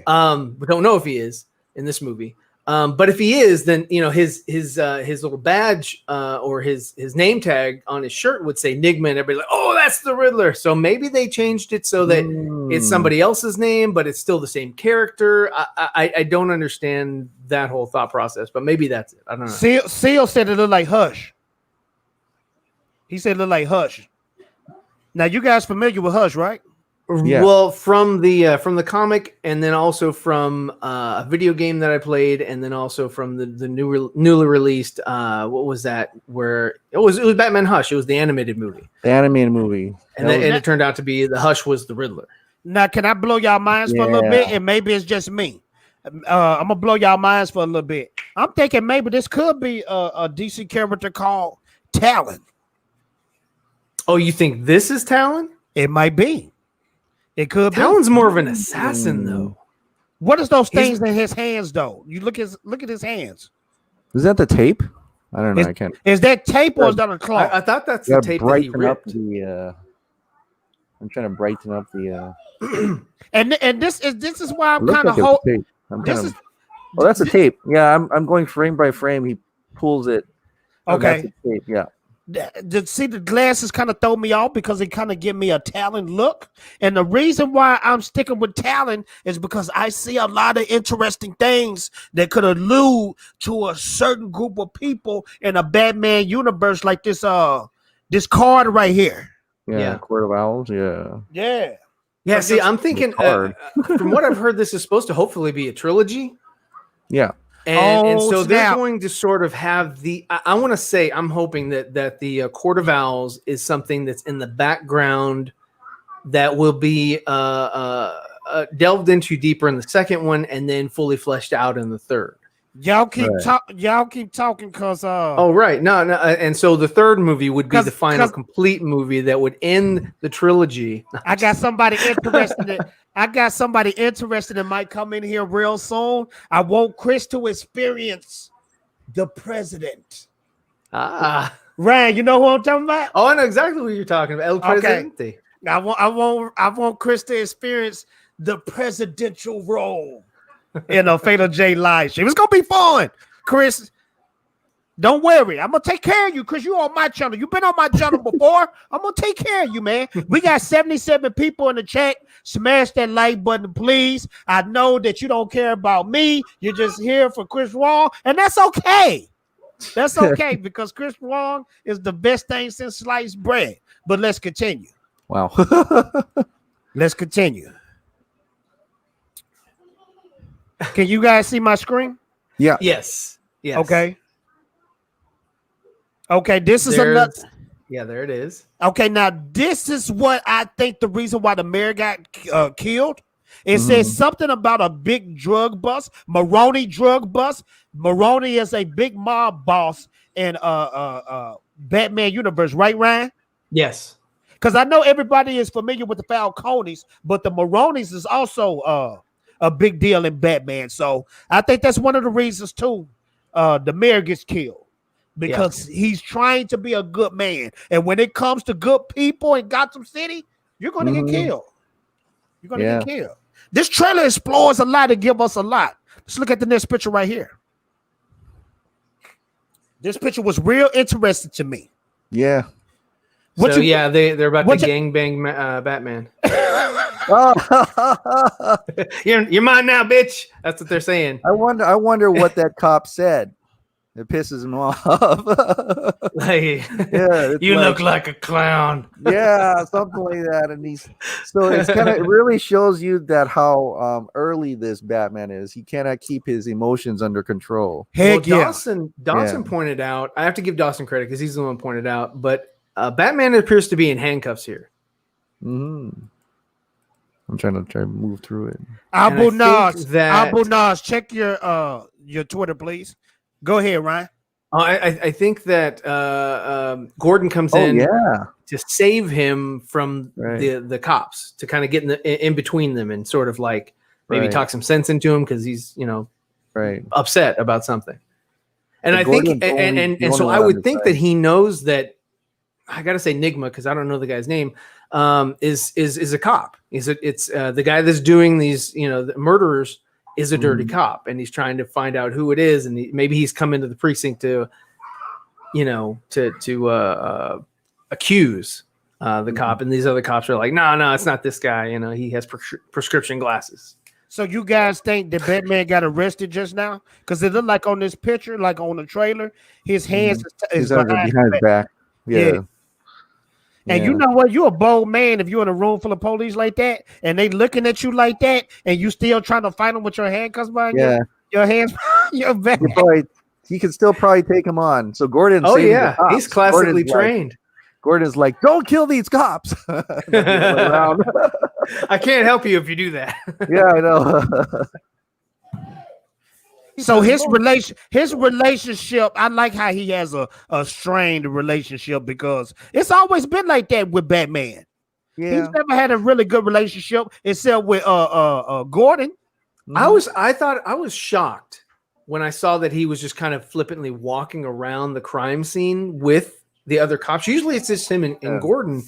We don't know if he is in this movie. But if he is, then his little badge or his name tag on his shirt would say Nigma, and everybody's like, oh, that's the Riddler. So maybe they changed it so that it's somebody else's name, but it's still the same character. I don't understand that whole thought process, but maybe that's it. I don't know. Seal said it looked like Hush. He said it looked like Hush. Now you guys familiar with Hush, right? Yeah. Well, from the comic, and then also from a video game that I played, and then also from the newly released what was that? Where it was Batman Hush. It was the animated movie. The animated movie. And it turned out to be the Hush was the Riddler. Now, can I blow y'all minds for a little bit? And maybe it's just me. I'm gonna blow y'all minds for a little bit. I'm thinking maybe this could be a DC character called Talon. Oh, you think this is Talon? It might be. It could be. Talon's more of an assassin, though. What is those things in his hands, though? You look at his hands. Is that the tape? I don't know. I can't. Is that tape or is that a cloth? I thought that's the tape that he Brighten up ripped. the. I'm trying to brighten up the. And this is why I'm Looks kind of like it's tape. Oh, that's a tape. Yeah, I'm going frame by frame. He pulls it. Oh, okay. That's a tape. Yeah. See, the glasses kind of throw me off because they kind of give me a Talon look. And the reason why I'm sticking with Talon is because I see a lot of interesting things that could allude to a certain group of people in a Batman universe, like this card right here. Yeah. Court of Owls. Yeah. Yeah. Yeah. See, I'm thinking from what I've heard, this is supposed to hopefully be a trilogy. Yeah. And so they're snap. going to sort of have I want to say, I'm hoping that the Court of Owls is something that's in the background that will be delved into deeper in the second one, and then fully fleshed out in the third. Y'all keep talking because oh right, no, and so the third movie would be the final complete movie that would end the trilogy. I got somebody interested that might come in here real soon. I want Chris to experience the president. Ryan, you know who I'm talking about? Oh, I know exactly what you're talking about. El Presidente. I want Chris to experience the presidential role in a Fatal J live stream. It's gonna be fun, Chris. Don't worry, I'm gonna take care of you, Chris. You on my channel. You've been on my channel before. I'm gonna take care of you, man. We got 77 people in the chat. Smash that like button, please. I know that you don't care about me. You're just here for Chris Wong, and that's okay. That's okay because Chris Wong is the best thing since sliced bread. But let's continue. Wow. Let's continue. Can you guys see my screen? Yeah. Yes. Yes. Okay. Okay, this is another. Yeah, there it is. Okay, now this is what I think the reason why the mayor got killed. It says something about a big drug bust, Maroney drug bust. Maroney is a big mob boss in Batman universe, right, Ryan? Yes. Because I know everybody is familiar with the Falcones, but the Maronis is also a big deal in Batman. So I think that's one of the reasons too. The mayor gets killed because he's trying to be a good man, and when it comes to good people in Gotham City, you're going to get killed. You're going to get killed. This trailer explores a lot and give us a lot. Let's look at the next picture right here. This picture was real interesting to me. Yeah. They're about to gangbang Batman. You're mine now, bitch. That's what they're saying. I wonder what that cop said. It pisses him off. You look like a clown. Yeah, something like that. And it really shows you that how early this Batman is. He cannot keep his emotions under control. Dawson pointed out. I have to give Dawson credit because he's the one who pointed out. But Batman appears to be in handcuffs here. I'm trying to move through it. Abu Nas, check your Twitter, please. Go ahead, Ryan. I think that Gordon comes in to save him from the cops, to kind of get in between them and sort of like maybe talk some sense into him because he's upset about something. And I think and so I would think that he knows that. I gotta say Nigma because I don't know the guy's name. Is a cop. It's the guy that's doing these the murderers is a dirty cop, and he's trying to find out who it is, and maybe he's come into the precinct to accuse the cop, and these other cops are like, no, it's not this guy. He has prescription glasses. So you guys think that Batman got arrested just now? Because it looked like on this picture, like on the trailer, his hands is behind his back. Yeah. And you know what? You're a bold man if you're in a room full of police like that, and they looking at you like that, and you still trying to fight them with your handcuffs behind your hands, your back. He can still probably take him on. So Gordon, he's classically trained. Gordon's like, don't kill these cops. I can't help you if you do that. Yeah, I know. So his relationship, I like how he has a strained relationship because it's always been like that with Batman. Yeah. He's never had a really good relationship except with Gordon. I thought I was shocked when I saw that he was just kind of flippantly walking around the crime scene with the other cops. Usually it's just him and Gordon.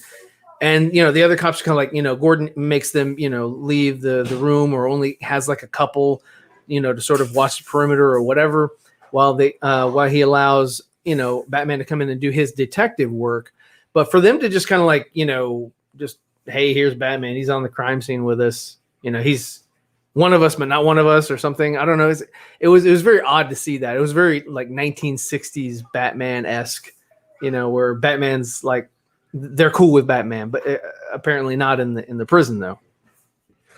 And the other cops are kind of like, Gordon makes them, leave the room, or only has like a couple to sort of watch the perimeter or whatever, while he allows, Batman to come in and do his detective work. But for them to just kind of like, just, hey, here's Batman. He's on the crime scene with us. He's one of us, but not one of us or something. I don't know. It was very odd to see that. It was very like 1960s Batman-esque, where Batman's like, they're cool with Batman, but apparently not in the prison though.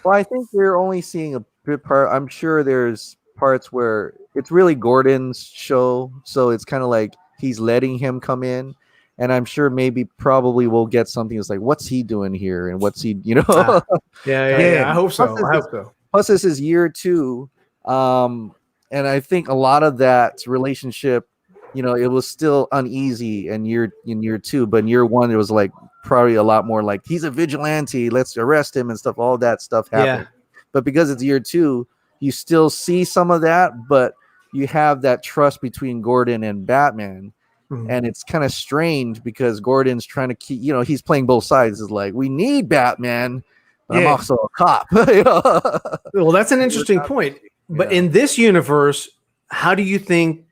Well, I think we're only seeing a good part. I'm sure there's parts where it's really Gordon's show, so it's kind of like he's letting him come in, and I'm sure probably we'll get something that's like, what's he doing here, and what's he, Yeah. I hope so. Plus, this is year 2, and I think a lot of that relationship, it was still uneasy in year 2, but in year 1 it was like probably a lot more like he's a vigilante, let's arrest him and stuff. All that stuff happened. Yeah. But because it's year 2, you still see some of that, but you have that trust between Gordon and Batman. Mm-hmm. And it's kind of strange because Gordon's trying to keep, he's playing both sides. It's like, we need Batman, but I'm also a cop. Well, that's an interesting point. But in this universe, how do you think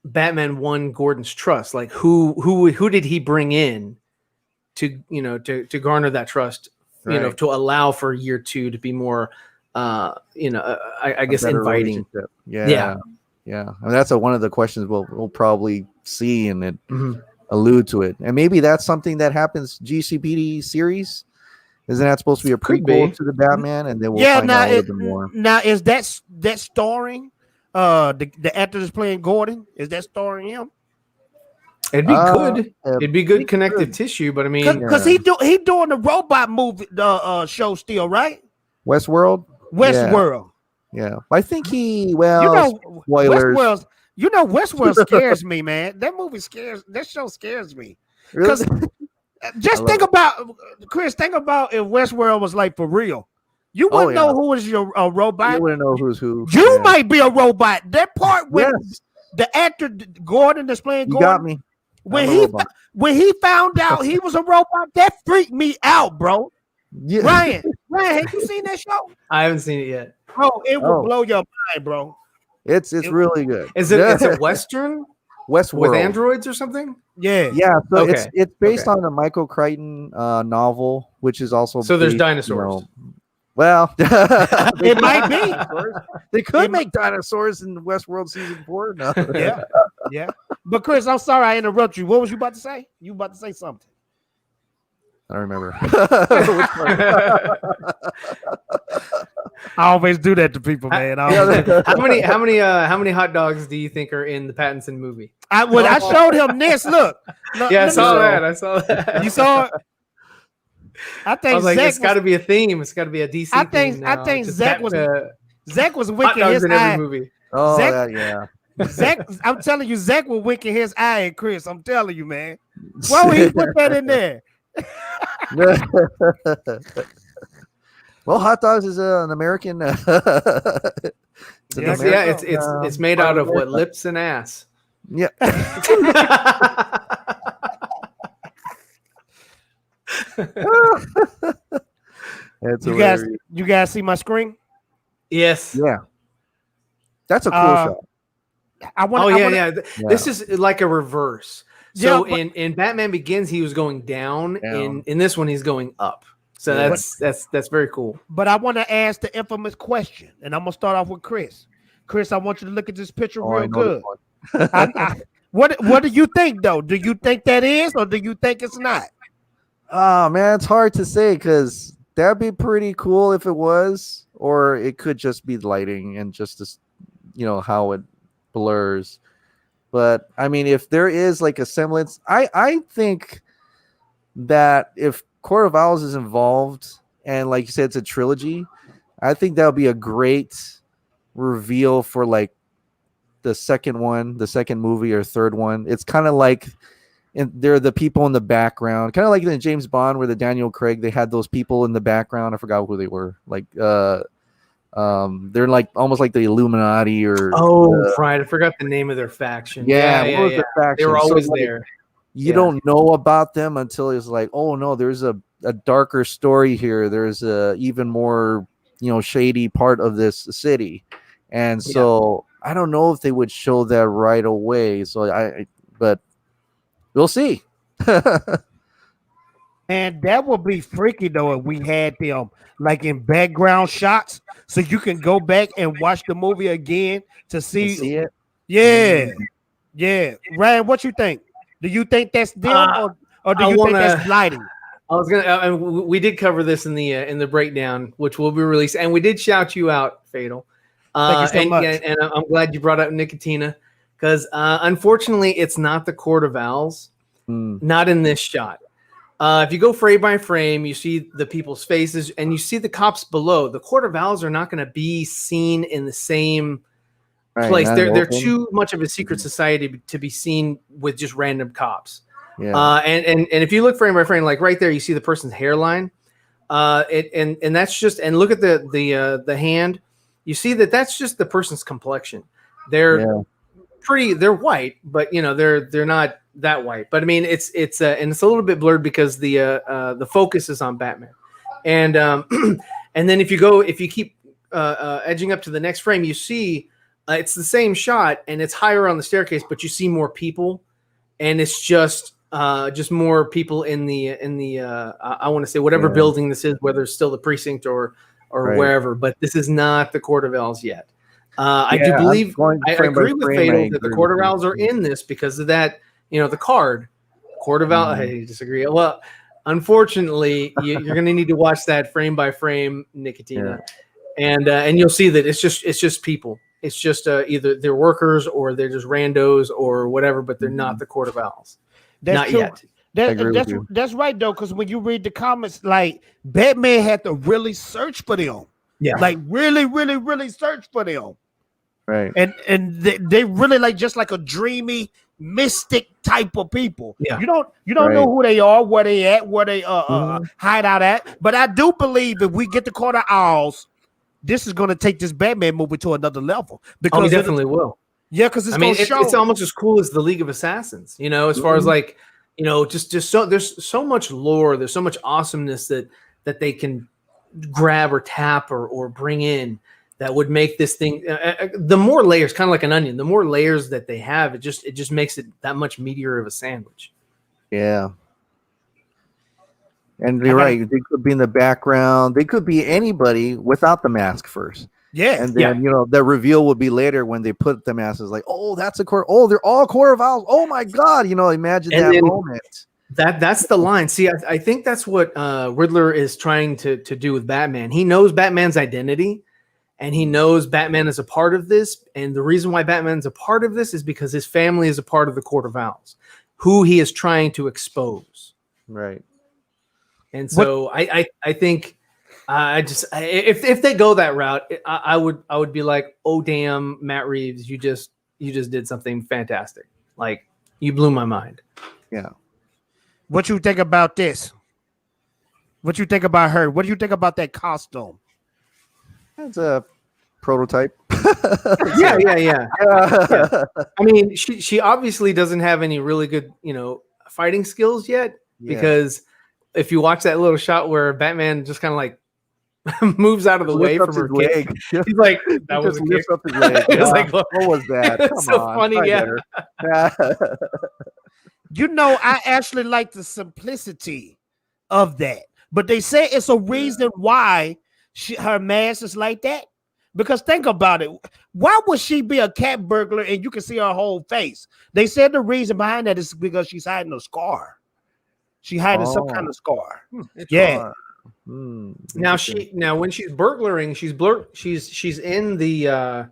Batman won Gordon's trust? Like who did he bring in to garner that trust? Right. To allow for year 2 to be more, I guess inviting. Yeah. I mean, that's one of the questions we'll probably see, and it allude to it. And maybe that's something that happens. GCPD series, isn't that supposed to be a prequel to the Batman? And then we'll find out a little bit more. Now, is that starring the actor that's playing Gordon? Is that starring him? It'd be good. It'd be good connective tissue, but I mean, because he doing the robot movie show still, right? Westworld. Yeah. I think spoilers. Westworld scares me, man. That show scares me. Because just think about, Chris, think about if Westworld was like for real. You wouldn't know who is your robot. You wouldn't know who's who. You might be a robot. That part with the actor Gordon that's playing Gordon. You got me. When he found out he was a robot, that freaked me out, bro. Yeah. Ryan, have you seen that show? I haven't seen it yet. Bro, it will blow your mind, bro. It's really good. Is it it's a Western? Westworld. With androids or something? Yeah. So it's based on a Michael Crichton novel, which is also there's dinosaurs. Well, it might be. They could make dinosaurs in Westworld season 4. No. Yeah. But Chris, I'm sorry I interrupt you. What was you about to say? You about to say something? I don't remember. I always do that to people, man. How many hot dogs do you think are in the Pattinson movie? I showed him this. Look. I saw that. You saw it? I I think was like, Zach it's got to be a theme. It's got to be a DC theme now. I think Just Zach was hot winking dogs his in eye. every movie. Oh, Zach- yeah. Zach, I'm telling you, Zach was winking his eye at Chris. I'm telling you, man. Why would he put that in there? Well, hot dogs is an American. It's made out of what, lips and ass. Yeah. That's You guys see my screen? Yes. Yeah. That's a cool shot. This is like a reverse. So Yeah, in Batman Begins, he was going down. In this one, he's going up. So that's very cool. But I want to ask the infamous question, and I'm gonna start off with Chris. Chris, I want you to look at this picture real good. What do you think though? Do you think that is, or do you think it's not? Oh man, it's hard to say because that'd be pretty cool if it was, or it could just be lighting and just this, how it blurs. But I mean, if there is like a semblance, I think that if Court of Owls is involved, and like you said, it's a trilogy, I think that would be a great reveal for like the second movie or third one. It's kind of like, and they're the people in the background, kind of like in James Bond, where the Daniel Craig, they had those people in the background. I forgot who they were. Like, they're like almost like the Illuminati or. Right, I forgot the name of their faction. Yeah. The faction? They were always there. You don't know about them until it's like, oh no, there's a darker story here. There's a even more, shady part of this city, and so I don't know if they would show that right away. So but we'll see. And that would be freaky though if we had them like in background shots, so you can go back and watch the movie again to see it. Yeah. Ryan, what you think? Do you think that's them, or do you think that's lighting? I was gonna. We did cover this in the breakdown, which will be released, and we did shout you out, Fatal. Thank you so much. And I'm glad you brought up Nicotina, because unfortunately, it's not the Court of Owls, not in this shot. If you go frame by frame, you see the people's faces, and you see the cops below. The Court of Owls are not going to be seen in the same place. They're too much of a secret society to be seen with just random cops. Yeah. And if you look frame by frame, like right there, you see the person's hairline. And that's just, and look at the hand. You see that's just the person's complexion. They're they're white, but they're not that white. But I mean, it's and it's a little bit blurred because the focus is on Batman. And and then if you keep edging up to the next frame, you see it's the same shot and it's higher on the staircase, but you see more people, and it's just more people in the I want to say whatever building this is, whether it's still the precinct or wherever, but this is not the Court of Owls yet. I do believe I agree with Fatal that the Court of Owls are in this because of that, the card Court of Owls. I disagree. Well, unfortunately, you're going to need to watch that frame by frame, Nicotina, and you'll see that it's just people. It's just either they're workers or they're just randos or whatever, but they're not the Court of Owls. Not yet. That's right though, because when you read the comments, like Batman had to really search for them. Yeah, like really, really, really search for them. Right. And they really like just like a dreamy, mystic type of people. Yeah. You don't know who they are, where they at, where they hide out at. But I do believe if we get the Court of Owls, this is going to take this Batman movie to another level. Because we definitely will. Yeah, because it's almost as cool as the League of Assassins, as far as like, just so there's so much lore, there's so much awesomeness that they can grab or tap or bring in that would make this thing the more layers, kind of like an onion, the more layers that they have, it just makes it that much meatier of a sandwich. Yeah. And you're right. They could be in the background. They could be anybody without the mask first. Yeah. And then, the reveal would be later when they put the mask. It's like, oh, that's a Court. Oh, they're all Court of Owls. Oh, my God. Imagine that moment. That's the line. See, I think that's what Riddler is trying to do with Batman. He knows Batman's identity, and he knows Batman is a part of this. And the reason why Batman's a part of this is because his family is a part of the Court of Owls, who he is trying to expose. Right. And so I think if they go that route, I would be like, oh damn, Matt Reeves, you just did something fantastic. Like, you blew my mind. Yeah. What you think about this? What you think about her? What do you think about that costume? It's a prototype. Yeah. I mean, she obviously doesn't have any really good, fighting skills yet, because if you watch that little shot where Batman just kind of like moves out of the way from her leg, he's like, that was a kick. Up his leg. It's like, what was that? It's so funny, yeah. I actually like the simplicity of that, but they say it's a reason why her mask is like that. Because think about it. Why would she be a cat burglar and you can see her whole face? They said the reason behind that is because she's hiding a scar. She's hiding some kind of scar. Yeah. Now when she's burglaring, she's in the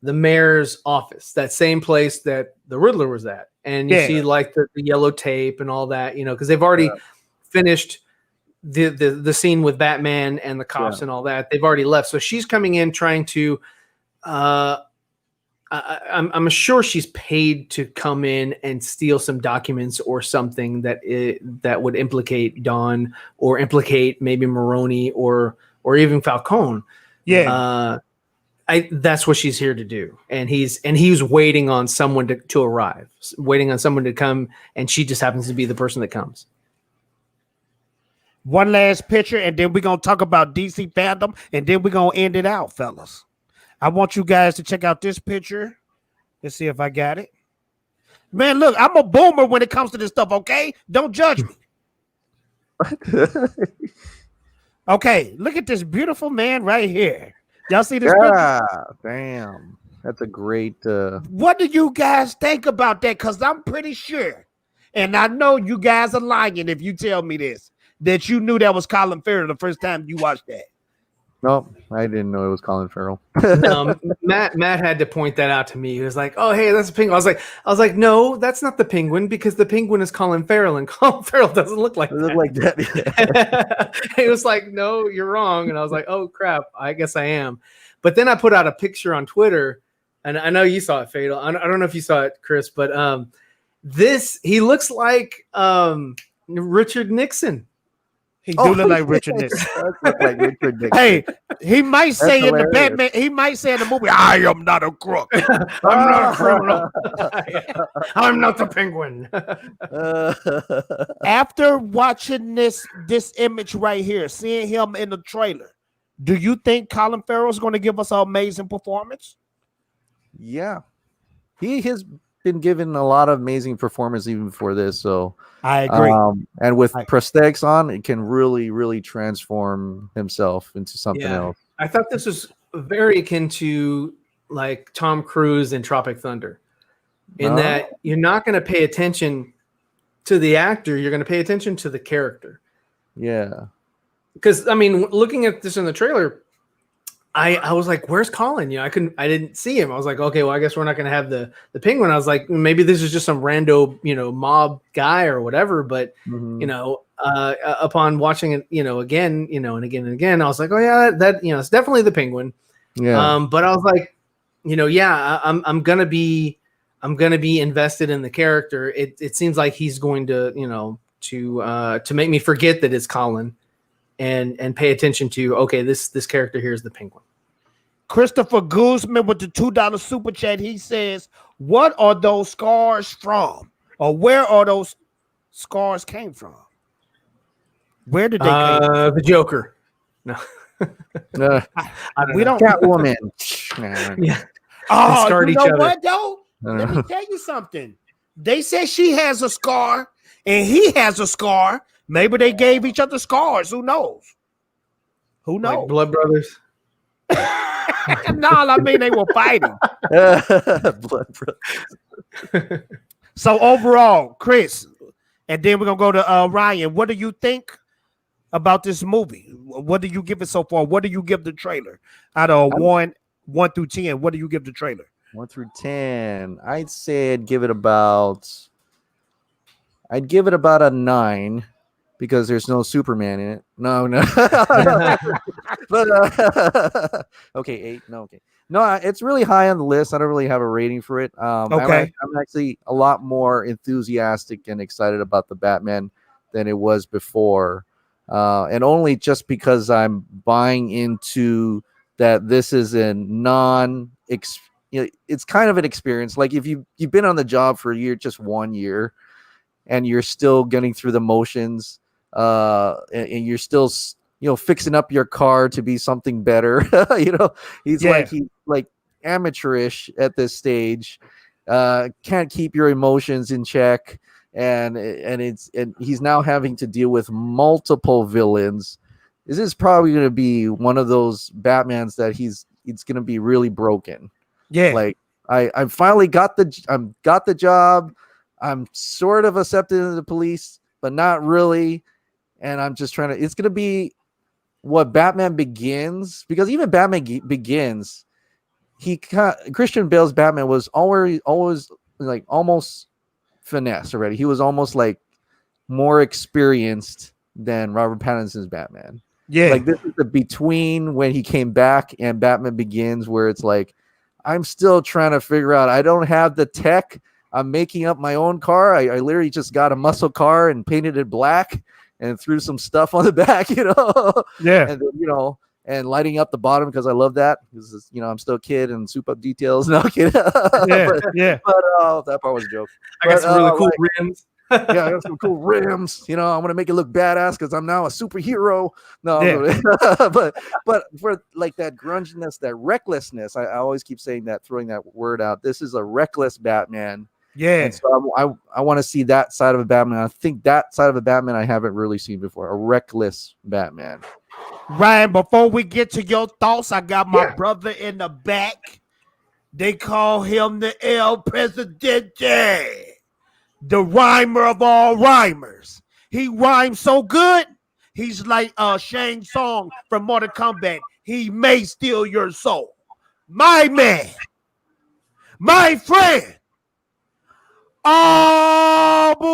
mayor's office, that same place that the Riddler was at, and you see like the yellow tape and all that, because they've already finished the scene with Batman and the cops and all that. They've already left, so she's coming in trying to. I'm sure she's paid to come in and steal some documents or something that would implicate Dawn or implicate maybe Maroni or even Falcone. Yeah. That's what she's here to do. And he's waiting on someone to arrive, waiting on someone to come, and she just happens to be the person that comes. One last picture, and then we're going to talk about DC fandom, and then we're going to end it out, fellas. I want you guys to check out this picture. Let's see if I got it. Man, look, I'm a boomer when it comes to this stuff, okay? Don't judge me. Okay, look at this beautiful man right here. Y'all see this picture? Damn. That's a great... What do you guys think about that? Because I'm pretty sure, and I know you guys are lying if you tell me this, that you knew that was Colin Farrell the first time you watched that. No, I didn't know it was Colin Farrell. No, Matt had to point that out to me. He was like, "Oh, hey, that's a penguin." I was like, "No, that's not the penguin, because the penguin is Colin Farrell, and Colin Farrell doesn't look like that." He was like, "No, you're wrong," and I was like, "Oh crap, I guess I am." But then I put out a picture on Twitter, and I know you saw it, Fatal. I don't know if you saw it, Chris, but he looks like Richard Nixon. He do look like Richard Nixon. Hey, he might say in the Batman, he might say in the movie, "I am not a crook. I'm not a criminal. I'm not the penguin." After watching this image right here, seeing him in the trailer, do you think Colin Farrell is going to give us an amazing performance? Yeah. He has been given a lot of amazing performance even before this, so I agree. And with prosthetics on, it can really, really transform himself into something else. I thought this was very akin to like Tom Cruise in Tropic Thunder, in that you're not going to pay attention to the actor, you're going to pay attention to the character. Yeah. Because I mean, looking at this in the trailer, I was like, "Where's Colin?" I didn't see him. I was like, "Okay, well, I guess we're not going to have the penguin." I was like, maybe this is just some rando, mob guy or whatever. But upon watching it, again, and again, I was like, "Oh yeah, that it's definitely the penguin." Yeah. But I was like, I'm gonna be invested in the character. It seems like he's going to to make me forget that it's Colin. And pay attention to, okay, this character here is the penguin. Christopher Guzman with the $2 super chat. He says, "What are those scars from, or where are those scars came from? Where did they come from?" The Joker. No, we don't. Catwoman. Yeah. Oh, you know what though? Let me tell you something. They said she has a scar and he has a scar. Maybe they gave each other scars. Who knows? Who knows? Like blood brothers. No, I mean they were fighting. Blood brothers. So overall, Chris, and then we're gonna go to Ryan. What do you think about this movie? What do you give it so far? What do you give the trailer out of 1 through 10? What do you give the trailer? 1 through 10. I'd say I'd give it about a 9. because there's no Superman in it. No. But okay, 8. No, okay. No, it's really high on the list. I don't really have a rating for it. Okay. I'm actually a lot more enthusiastic and excited about the Batman than it was before, and only just because I'm buying into that this is a it's kind of an experience. Like if you've been on the job for a year, just 1 year, and you're still getting through the motions, and you're still fixing up your car to be something better. He's like amateurish at this stage, can't keep your emotions in check, and he's now having to deal with multiple villains. This is probably going to be one of those Batmans that it's going to be really broken. Yeah, like I finally got the job. I'm sort of accepted into the police, but not really. And I'm just trying to. It's going to be what Batman Begins, because even Batman Begins, Christian Bale's Batman was always like almost finesse already. He was almost like more experienced than Robert Pattinson's Batman. Yeah, like this is the between when he came back and Batman Begins, where it's like I'm still trying to figure out. I don't have the tech. I'm making up my own car. I literally just got a muscle car and painted it black and threw some stuff on the back, Yeah. And then, and lighting up the bottom because I love that. Because I'm still a kid and soup up details. No kid. Yeah, But that part was a joke. I got some really cool rims. Yeah, I got some cool rims. I'm gonna make it look badass because I'm now a superhero. No, Yeah. but for like that grunginess, that recklessness, I always keep saying that, throwing that word out. This is a reckless Batman. Yeah. And so I want to see that side of a Batman. I think that side of a Batman I haven't really seen before. A reckless Batman. Ryan, before we get to your thoughts, I got my brother in the back. They call him the El Presidente, the rhymer of all rhymers. He rhymes so good, he's like Shang Tsung from Mortal Kombat. He may steal your soul. My man, my friend, Abu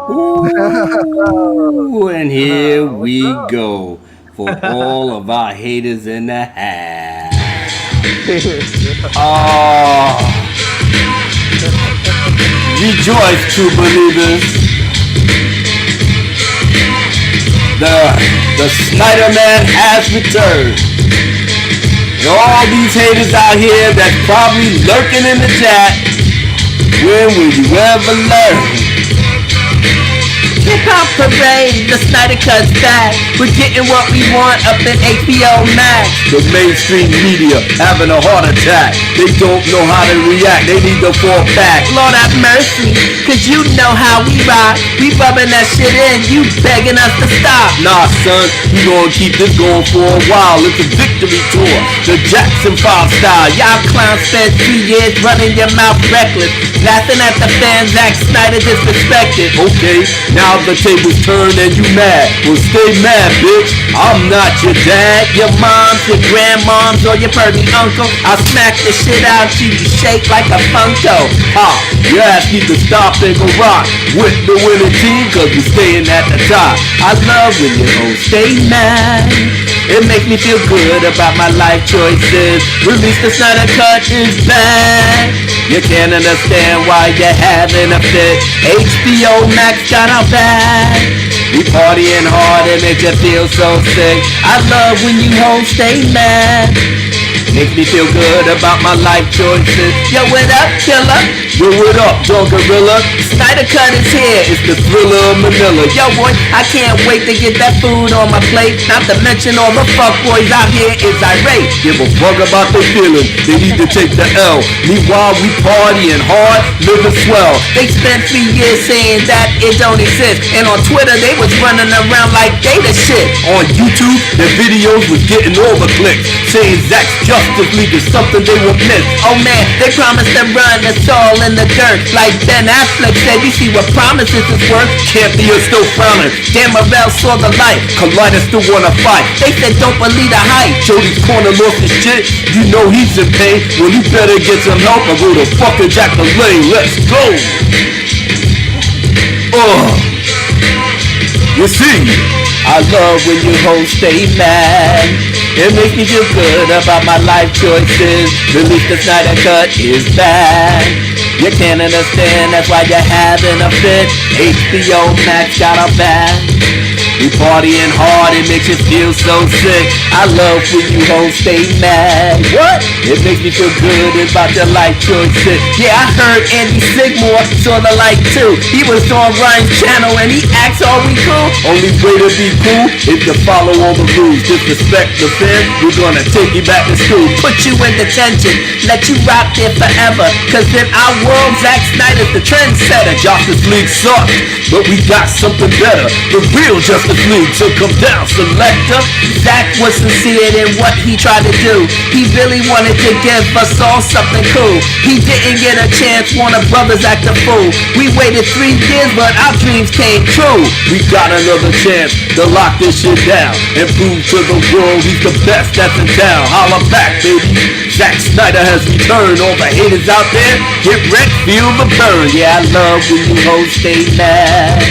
Ooh, and here we go for all of our haters in the house. Rejoice, true believers. The Snyder Man has returned. And all these haters out here that's probably lurking in the chat, when will you ever learn? Hip-hop parade, the Snyder Cut's back. We're getting what we want up in HBO Max. The mainstream media having a heart attack. They don't know how to react, they need to fall back. Lord have mercy, cause you know how we rock. We rubbing that shit in, you begging us to stop. Nah son, we gonna keep this going for a while. It's a victory tour, the Jackson 5 style. Y'all clowns spent 2 years running your mouth reckless, laughing at the fans Zack Snyder disrespected. Okay, now the tables turn and you mad. Well stay mad, bitch, I'm not your dad. Your moms, your grandmoms, or your pervy uncle, I'll smack the shit out you, you shake like a Funko. Your ass needs to stop and go rock with the winning team, cause we're staying at the top. I love when you don't stay mad. It makes me feel good about my life choices. Release the Snyder Cut is back. You can't understand why you're having a fit. HBO Max got our back. We partying hard, it makes you feel so sick. I love when you hoes stay mad. Makes me feel good about my life choices. Yo, what up, killer? Yo, what up, Don Gorilla? Snyder Cut is here. It's the thriller of Manila. Yo, boy, I can't wait to get that food on my plate. Not to mention all the fuckboys out here is irate. Give a fuck about their feelings, they need to take the L. Meanwhile, we partying hard, living swell. They spent 3 years saying that it don't exist. And on Twitter, they was running around like they the shit. On YouTube, their videos was getting all the clicks, saying Zack's Justice League is something they would miss. Oh man, they promised to run us all in the dirt. Like Ben Affleck said, you see what promises is worth. Campion still frowning. Dan Morrell saw the light. Collider still wanna fight. They said don't believe the hype. Jody's corner lost his shit. You know he's in pain. Well, you better get some help and go to fucking Jack the Lane. Let's go. You see, I love when you hoes stay mad. It makes me feel good about my life choices. Release the Snyder Cut is bad. You can't understand, that's why you're having a fit. HBO Max got our back. We partying hard, it makes you feel so sick. I love when you hoes stay mad. What? It makes me feel good about your life choices. Yeah, I heard Andy Sigmore sorta like too. He was on Ryan's channel and he acts all we cool. Only way to be cool is to follow all the rules. Disrespect the fan, we're gonna take you back to school. Put you in detention, let you rock there forever. Cause in our world, Zack Snyder's the trendsetter. Justice League sucks, but we got something better. The real Justice League, so come down, selector. Zack was sincere in what he tried to do. He really wanted to give us all something cool. He didn't get a chance, Warner Brothers act a fool. We waited 3 years, but our dreams came true. We got another chance to lock this shit down and prove to the world he's the best that's in town. Holla back, baby. Zack Snyder has returned. All the haters out there, get wrecked, feel the burn. Yeah, I love when you hoes stay mad.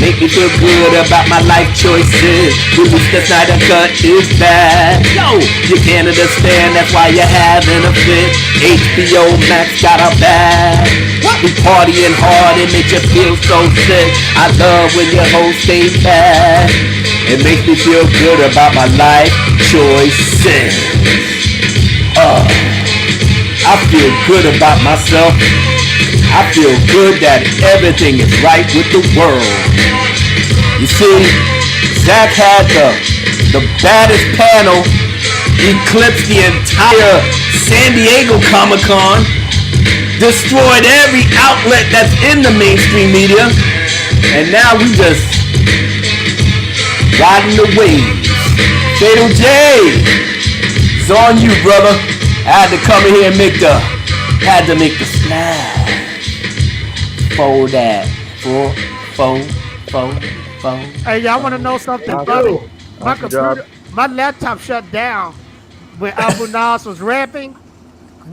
Make me feel good about my life choices. Release the Snyder Cut is bad. Yo, you can't understand, that's why you're having a fit. HBO Max got our back. We partying hard, it makes you feel so sick. I love when your hoes stay mad. It makes me feel good about my life choices. I feel good about myself. I feel good that everything is right with the world. You see, Zack had the baddest panel, eclipsed the entire San Diego Comic-Con, destroyed every outlet that's in the mainstream media, and now we just riding the waves. Fatal J, it's on you, brother. I had to come in here and make the splash. For that. For. Hey, y'all want to know something funny? My computer, my laptop shut down when Abu Nas was rapping.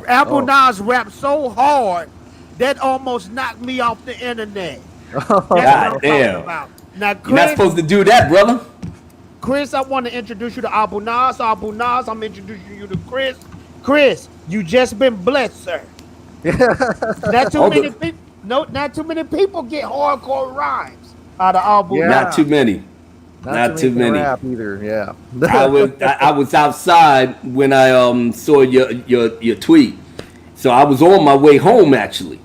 Abu Nas rapped so hard that almost knocked me off the internet. God damn. Now, Chris, you're not supposed to do that, brother. Chris, I want to introduce you to Abu Nas. Abu Nas, I'm introducing you to Chris. Chris, you just been blessed, sir. Not too many people. No, not too many people get hardcore rhymes out of Abu Nas. Not too many. Not too many. Rap either. Yeah. I was outside when I saw your tweet, so I was on my way home actually.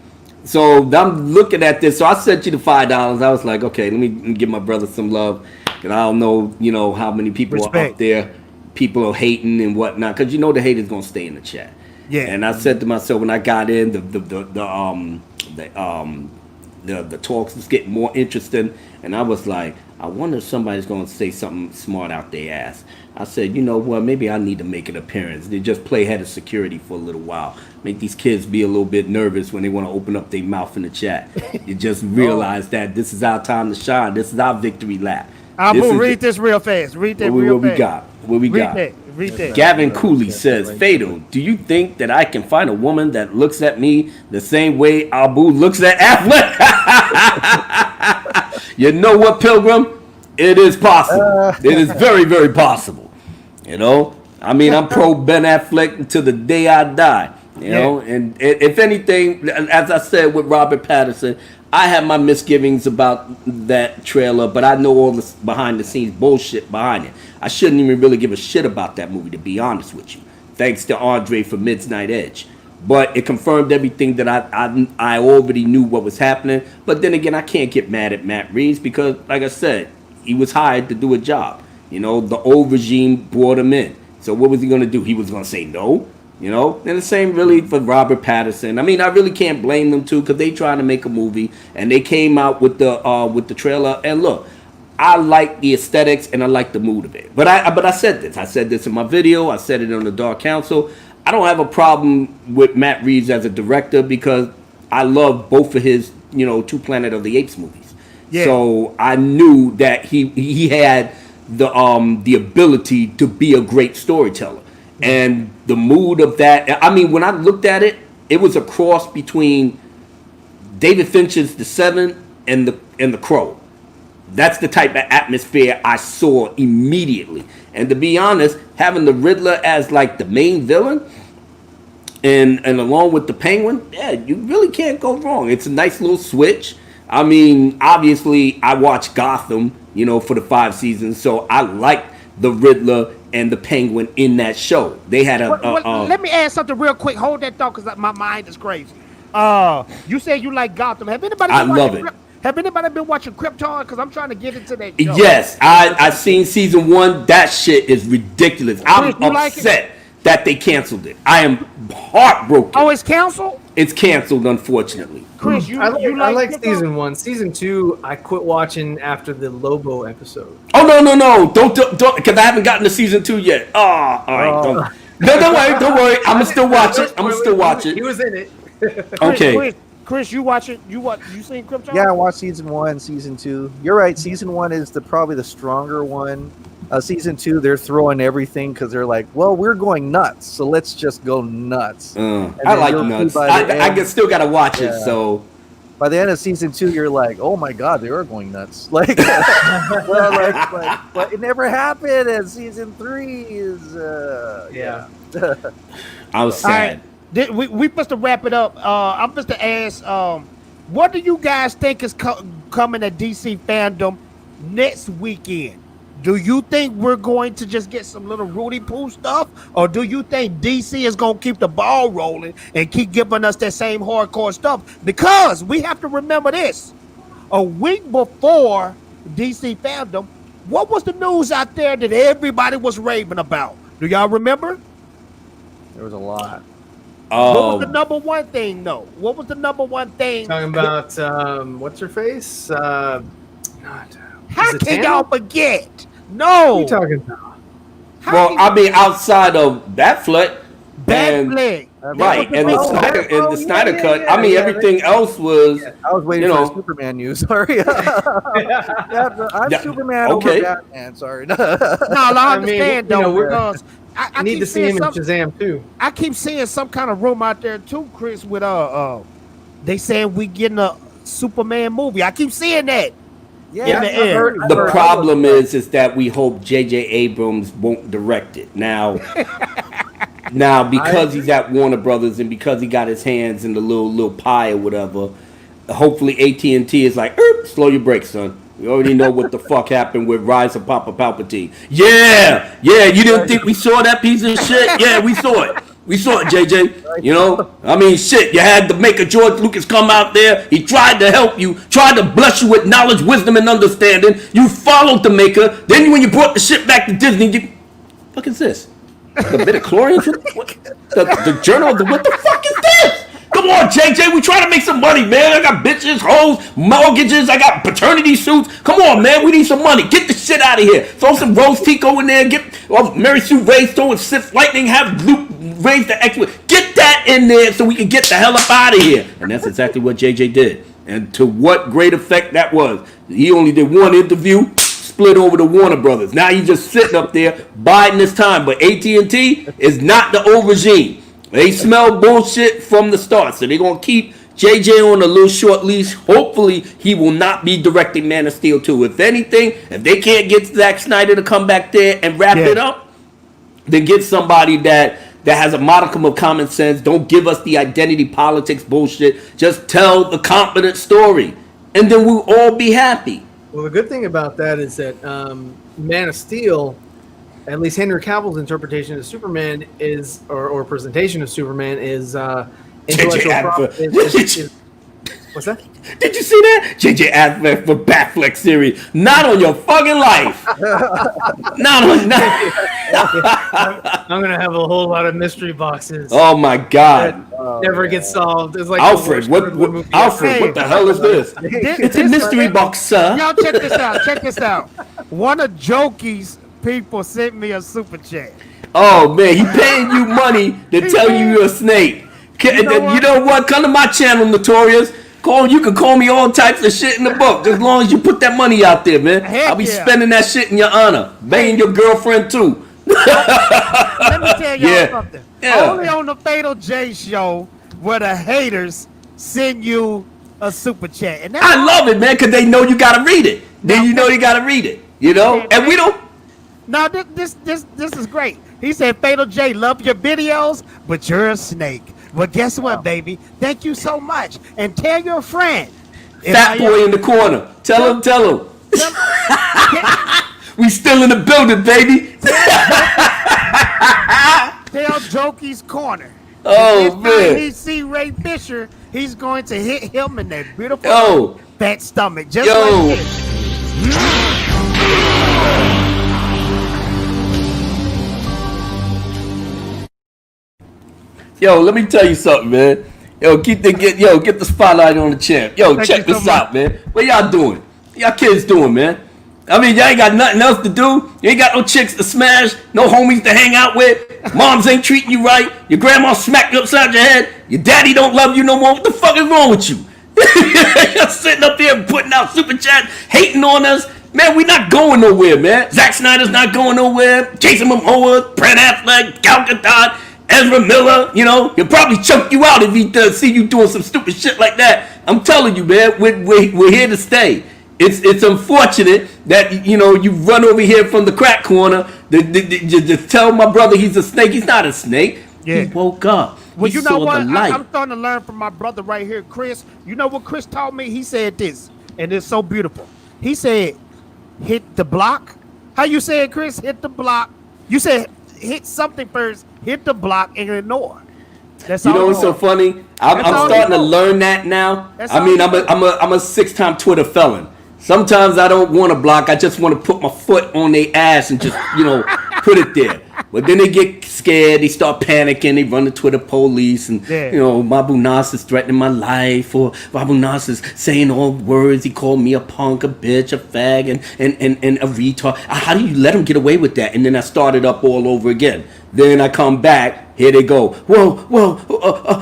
So I'm looking at this. So I sent you the $5. I was like, okay, let me give my brother some love, and I don't know, how many people are up there. People are hating and whatnot, because the haters gonna stay in the chat. Yeah. And I said to myself when I got in, the talks was getting more interesting, and I was like, I wonder if somebody's gonna say something smart out their ass. I said, you know what, maybe I need to make an appearance. They just play head of security for a little while. Make these kids be a little bit nervous when they want to open up their mouth in the chat. You just realize that this is our time to shine. This is our victory lap. Abu, read this real fast. Read that real fast. What we got? Read that. Gavin Cooley says, Fatal, do you think that I can find a woman that looks at me the same way Abu looks at Affleck? You know what, Pilgrim? It is possible. It is very, very possible. I mean, I'm pro Ben Affleck until the day I die. And if anything, as I said with Robert Pattinson, I have my misgivings about that trailer, but I know all the behind the scenes bullshit behind it. I shouldn't even really give a shit about that movie, to be honest with you. Thanks to Andre for Midnight Edge. But it confirmed everything that I already knew what was happening. But then again, I can't get mad at Matt Reeves because, like I said, he was hired to do a job. The old regime brought him in. So what was he going to do? He was going to say no? And the same really for Robert Pattinson. I mean, I really can't blame them too, because they trying to make a movie and they came out with the trailer. And look, I like the aesthetics and I like the mood of it. But I said this. I said this in my video. I said it on the Dark Council. I don't have a problem with Matt Reeves as a director because I love both of his, 2 Planet of the Apes movies. Yeah. So I knew that he had the ability to be a great storyteller. And the mood of that, I mean, when I looked at it, it was a cross between David Fincher's The Seven and the Crow. That's the type of atmosphere I saw immediately. And to be honest, having the Riddler as like the main villain and along with the Penguin, yeah, you really can't go wrong. It's a nice little switch. I mean, obviously, I watched Gotham, for the 5 seasons, so I liked the Riddler and the Penguin in that show. They had let me add something real quick. Hold that thought, because my mind is crazy. You said you like Gotham. Have anybody? I love it. Have anybody been watching Krypton? Because I'm trying to get into that show. Yes, I seen season 1. That shit is ridiculous. I'm upset that they canceled it. I am heartbroken. Oh, it's canceled? It's canceled, unfortunately. Chris, I like season 1. Season 2, I quit watching after the Lobo episode. Oh no! Don't, because I haven't gotten to season 2 yet. Oh, all right. Don't worry. I'm gonna still watch it. He was in it. Okay. Chris, you watch it? You seen Krypton? Yeah, I watched season 1, season 2. You're right. Season 1 is probably the stronger one. Season 2, they're throwing everything because they're like, well, we're going nuts, so let's just go nuts. I like nuts. I still gotta watch it. So by the end of season 2, you're like, oh my god, they are going nuts. But it never happened. And season 3 is I was sad. We supposed to wrap it up. I'm supposed to ask, what do you guys think is coming at DC Fandom next weekend? Do you think we're going to just get some little Rudy Poo stuff, or do you think DC is going to keep the ball rolling and keep giving us that same hardcore stuff? Because we have to remember this: a week before DC Fandom, what was the news out there that everybody was raving about? Do y'all remember? There was a lot. What was the number one thing, though? What was the number one thing? Talking about what's her face? How can y'all forget? No. What are you talking about? I mean, outside of Batfleck, Batfleck, right, and the Snyder Cut. I mean, everything else was. I was waiting for the Superman news. Sorry, I'm Superman over Batman. Sorry. I understand though. Because I need to see him in Shazam too. I keep seeing some kind of rumor out there too, Chris. With they saying we getting a Superman movie. I keep seeing that. Yeah, the problem is that we hope J.J. Abrams won't direct it now. Because he's at Warner Brothers and because he got his hands in the little pie or whatever, hopefully AT&T is like, slow your brakes, son. We already know what the fuck happened with Rise of Papa Palpatine. Yeah, you didn't think we saw that piece of shit? Yeah, we saw it. We saw it, JJ. I mean, shit, you had the maker George Lucas come out there. He tried to help you, tried to bless you with knowledge, wisdom, and understanding. You followed the maker. Then when you brought the shit back to Disney, fuck is this? The midichlorians? The journal of the, what the fuck is this? Come on, JJ, we trying to make some money, man. I got bitches, hoes, mortgages, I got paternity suits. Come on, man, we need some money. Get the shit out of here. Throw some Rose Tico in there. Get Mary Sue Ray throwing Sith Lightning, have Luke raise the X. Get that in there so we can get the hell up out of here. And that's exactly what JJ did. And to what great effect that was. He only did one interview, split over to Warner Brothers. Now he's just sitting up there biding his time. But AT&T is not the old regime. They smell bullshit from the start. So they're going to keep JJ on a little short leash. Hopefully, he will not be directing Man of Steel 2. If anything, if they can't get Zack Snyder to come back there and wrap it up, then get somebody that has a modicum of common sense. Don't give us the identity politics bullshit. Just tell the competent story. And then we'll all be happy. Well, the good thing about that is that Man of Steel, at least Henry Cavill's interpretation of Superman is, or presentation of Superman is intellectual property. What's that? Did you see that? JJ Affleck for Batfleck series. Not on your fucking life. Not on. I'm gonna have a whole lot of mystery boxes. Oh my god! Never get solved. It's like Alfred. What the hell is this? It's a mystery box, sir. Y'all check this out. Check this out. One of Jokey's people sent me a super chat. Oh man, he paying you money to tell you're a snake. You know what? Come to my channel, Notorious. You can call me all types of shit in the book, as long as you put that money out there, man. I'll be spending that shit in your honor. Banging your girlfriend too. Let me tell y'all something. Only on the Fatal J show where the haters send you a super chat. And I love it, man, because they know you got to read it. Then you know you got to read it, you know? And we don't. No, this is great. He said, Fatal J, love your videos, but you're a snake. Well, guess what, baby? Thank you so much. And tell your friend. Fat boy in the corner. Tell him. We still in the building, baby. Tell Jokey's Corner. Oh, man. He see Ray Fisher, he's going to hit him in that beautiful fat stomach. Just like this. Yo, let me tell you something, man. Yo, get the spotlight on the champ. Yo, check this out, man. What y'all doing? What y'all kids doing, man? I mean, y'all ain't got nothing else to do. You ain't got no chicks to smash, no homies to hang out with. Moms ain't treating you right. Your grandma smacked you upside your head. Your daddy don't love you no more. What the fuck is wrong with you? You're sitting up there putting out super chat, hating on us. Man, we not going nowhere, man. Zack Snyder's not going nowhere. Jason Momoa, Ben Affleck, Gal Gadot, Ezra Miller, you know, he'll probably choke you out if he see you doing some stupid shit like that. I'm telling you, man, we're here to stay. It's unfortunate that, you know, you run over here from the crack corner to tell my brother he's a snake. He's not a snake. Yeah. He woke up. Well, he you know saw what? the light. I'm starting to learn from my brother right here, Chris. You know what Chris taught me? He said this, and it's so beautiful. He said, hit the block. How you say it, Chris? Hit the block. You said hit something first, hit the block, and ignore. That's you know what's so funny? I'm starting to learn that now. I mean, I'm a 6-time Twitter felon. Sometimes I don't want to block. I just want to put my foot on their ass and just, you know, put it there. But then they get scared. They start panicking. They run the Twitter police. And, you know, Mabu Nas is threatening my life. Or Mabu Nas is saying all words. He called me a punk, a bitch, a fag, and a retard. How do you let him get away with that? And then I start it up all over again. Then I come back. Here they go. Well,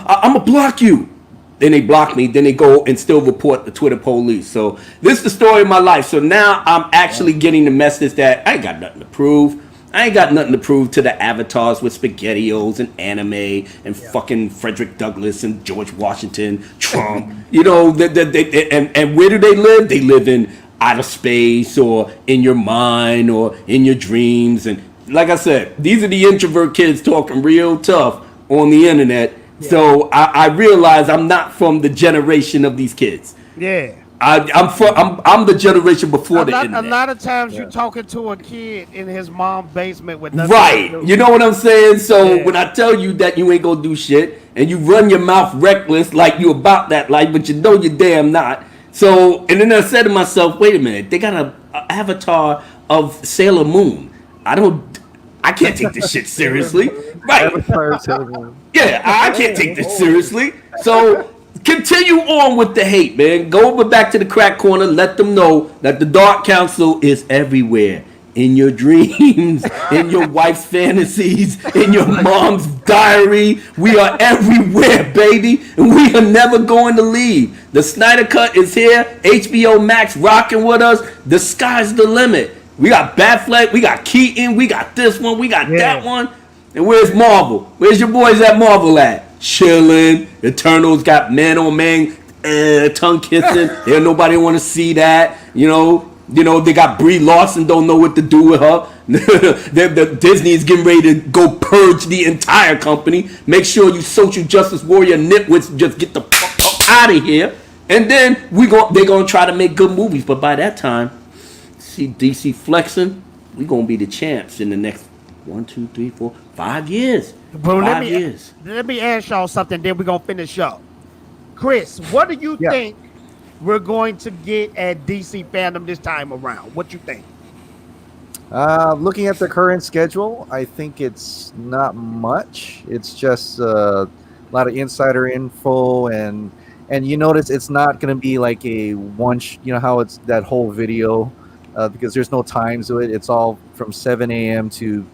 I'm going to block you. Then they block me. Then they go and still report the Twitter police. So this is the story of my life. So now I'm actually getting the message that I ain't got nothing to prove. I ain't got nothing to prove to the avatars with SpaghettiOs and anime and fucking Frederick Douglass and George Washington, Trump. You know, and where do they live? They live in outer space or in your mind or in your dreams. And like I said, these are the introvert kids talking real tough on the internet. Yeah. So I realize I'm not from the generation of these kids. Yeah. I'm the generation before the internet. A lot of times you're talking to a kid in his mom's basement with nothing right. to do. You know what I'm saying? So when I tell you that you ain't gonna do shit and you run your mouth reckless like you about that life, but you know you're damn not. So and then I said to myself, wait a minute, they got a avatar of Sailor Moon. I can't take this shit seriously. Right. Yeah, I can't take this seriously. So continue on with the hate, man. Go over back to the crack corner. Let them know that the Dark Council is everywhere. In your dreams, in your wife's fantasies, in your mom's diary. We are everywhere, baby. And we are never going to leave. The Snyder Cut is here. HBO Max rocking with us. The sky's the limit. We got Batfleck, we got Keaton, we got this one, we got that one. And where's Marvel? Where's your boys at Marvel at? Chilling. Eternals got man on man, tongue kissing. There nobody want to see that. You know they got Brie Larson, don't know what to do with her. the Disney is getting ready to go purge the entire company. Make sure you social justice warrior nitwits just get the fuck up out of here. And then they're gonna try to make good movies, but by that time. See DC flexing, we gonna be the champs in the next 1, 2, 3, 4, 5 years. Bro, let me ask y'all something, then we're gonna finish up. Chris, what do you think we're going to get at DC Fandom this time around? What you think? Looking at the current schedule, I think it's not much. It's just a lot of insider info and you notice it's not gonna be like a one. You know how it's that whole video. Because there's no time to it. It's all from 7 a.m. to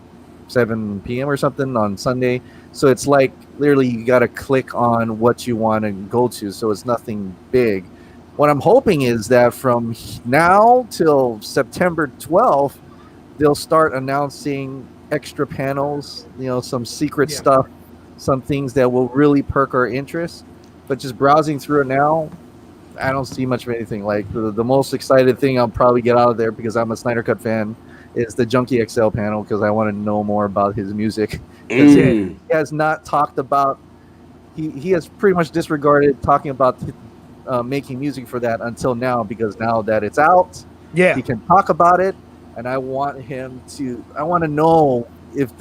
7 p.m. or something on Sunday. So it's like literally you got to click on what you want to go to. So it's nothing big. What I'm hoping is that from now till September 12th, they'll start announcing extra panels, some secret stuff, some things that will really perk our interest. But just browsing through it now, I don't see much of anything. Like the most excited thing I'll probably get out of there, because I'm a Snyder Cut fan, is the Junkie XL panel, because I want to know more about his music. He has not talked about. He has pretty much disregarded talking about making music for that until now, because now that it's out, he can talk about it, and I want to know if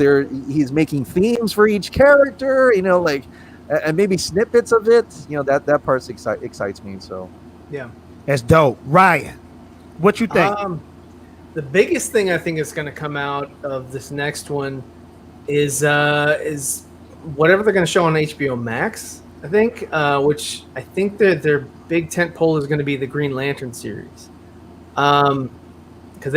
he's making themes for each character, like, and maybe snippets of it. That part excites me. So yeah, that's dope. Ryan, what you think? The biggest thing I think is going to come out of this next one is whatever they're going to show on HBO Max. I think, which I think that their big tent pole is going to be the Green Lantern series, because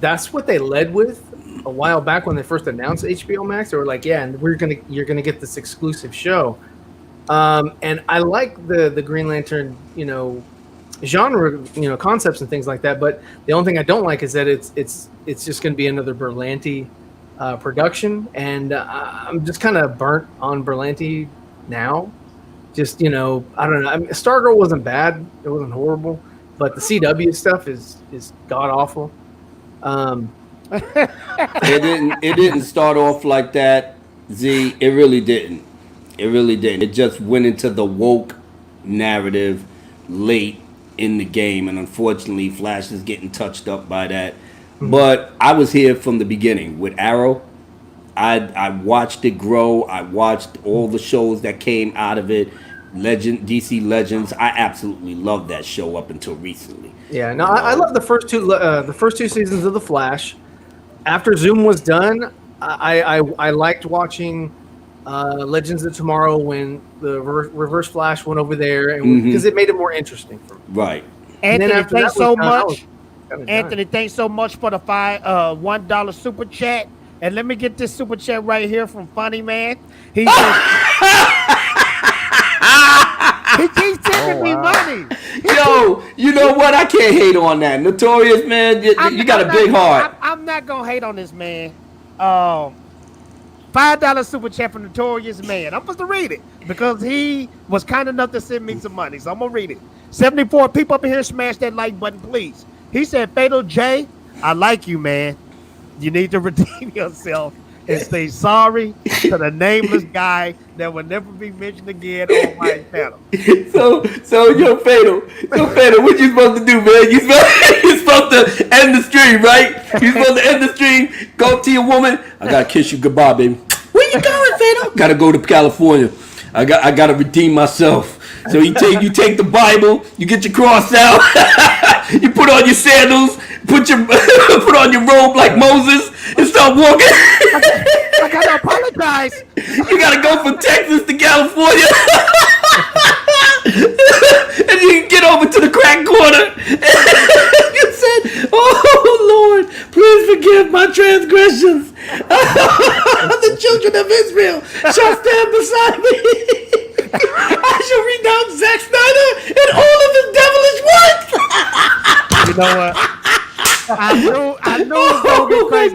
that's what they led with a while back when they first announced HBO Max. They were like, yeah, and you're gonna get this exclusive show. And I like the Green Lantern, genre, concepts and things like that. But the only thing I don't like is that it's just gonna be another Berlanti production, and I'm just kind of burnt on Berlanti now. Just I don't know. I mean, Stargirl wasn't bad; it wasn't horrible, but the CW stuff is god awful. It didn't start off like that, Z. It really didn't. It just went into the woke narrative late in the game, and unfortunately Flash is getting touched up by that. But I was here from the beginning with Arrow. I watched it grow. I watched all the shows that came out of it. DC Legends. I absolutely loved that show up until recently. Yeah, no, I love the first two seasons of The Flash. After Zoom was done, I liked watching Legends of Tomorrow when the Reverse Flash went over there, and because it made it more interesting for me. Right. Anthony, thanks so much. Anthony, thanks so much for the $1 super chat. And let me get this super chat right here from Funny Man. He says, he keeps sending me money. Yo, you know what? I can't hate on that. Notorious, man, you got a big heart. I'm not going to hate on this man. $5 super chat from Notorious Man. I'm supposed to read it because he was kind enough to send me some money. So I'm going to read it. 74 people up in here, smash that like button, please. He said, Fatal J, I like you, man. You need to redeem yourself and say sorry to the nameless guy that will never be mentioned again on my panel. So yo, Fatal, what you supposed to do, man? You supposed to end the stream, right? You supposed to end the stream, go up to your woman. I gotta kiss you goodbye, baby. Where you going, Fatal? Gotta go to California. I gotta redeem myself. So you take the Bible, you get your cross out, you put on your sandals, put on your robe like Moses, and start walking. I gotta apologize. You gotta go from Texas to California, and you can get over to the crack corner. You said, "Oh Lord, please forgive my transgressions." The children of Israel shall stand beside me. I shall renounce Zack Snyder and all of his devilish works. You know what? I knew it was gonna get crazy.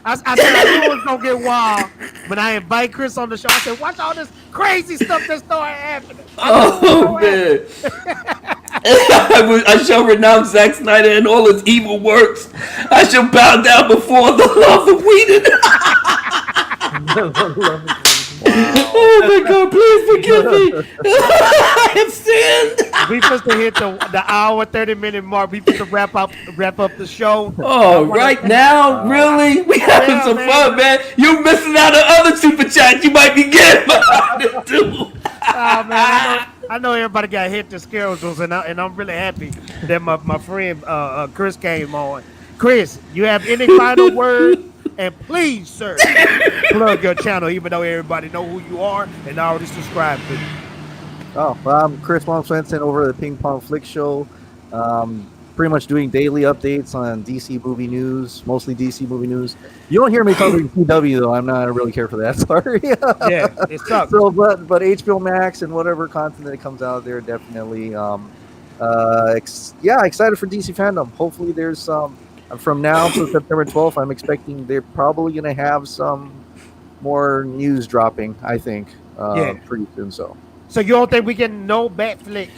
I said I knew it was gonna get wild. When I invite Chris on the show, I said, watch all this crazy stuff that started happening. Oh man. I shall renounce Zack Snyder and all his evil works. I shall bow down before the love of Whedon. Oh my God, please forgive me. I have sinned. We supposed to hit the hour 30-minute mark. We supposed to wrap up the show. Oh, right now? Really? We having some fun, man. You're missing out on other super chats you might be getting behind it too. Oh man, I know everybody got hit the schedules, and I'm really happy that my friend Chris came on. Chris, you have any final word? And please, sir, plug your channel, even though everybody know who you are and already subscribed to you. Oh, well, I'm Chris Von Swenson over at the Ping Pong Flix show. Pretty much doing daily updates on DC movie news, mostly DC movie news. You don't hear me covering CW though. I don't really care for that. Sorry. Yeah, it sucks. So, but HBO Max and whatever content that comes out there, definitely. Excited for DC fandom. Hopefully, there's some. From now to September 12th, I'm expecting they're probably going to have some more news dropping, I think, pretty soon. So you don't think we can know Batfleck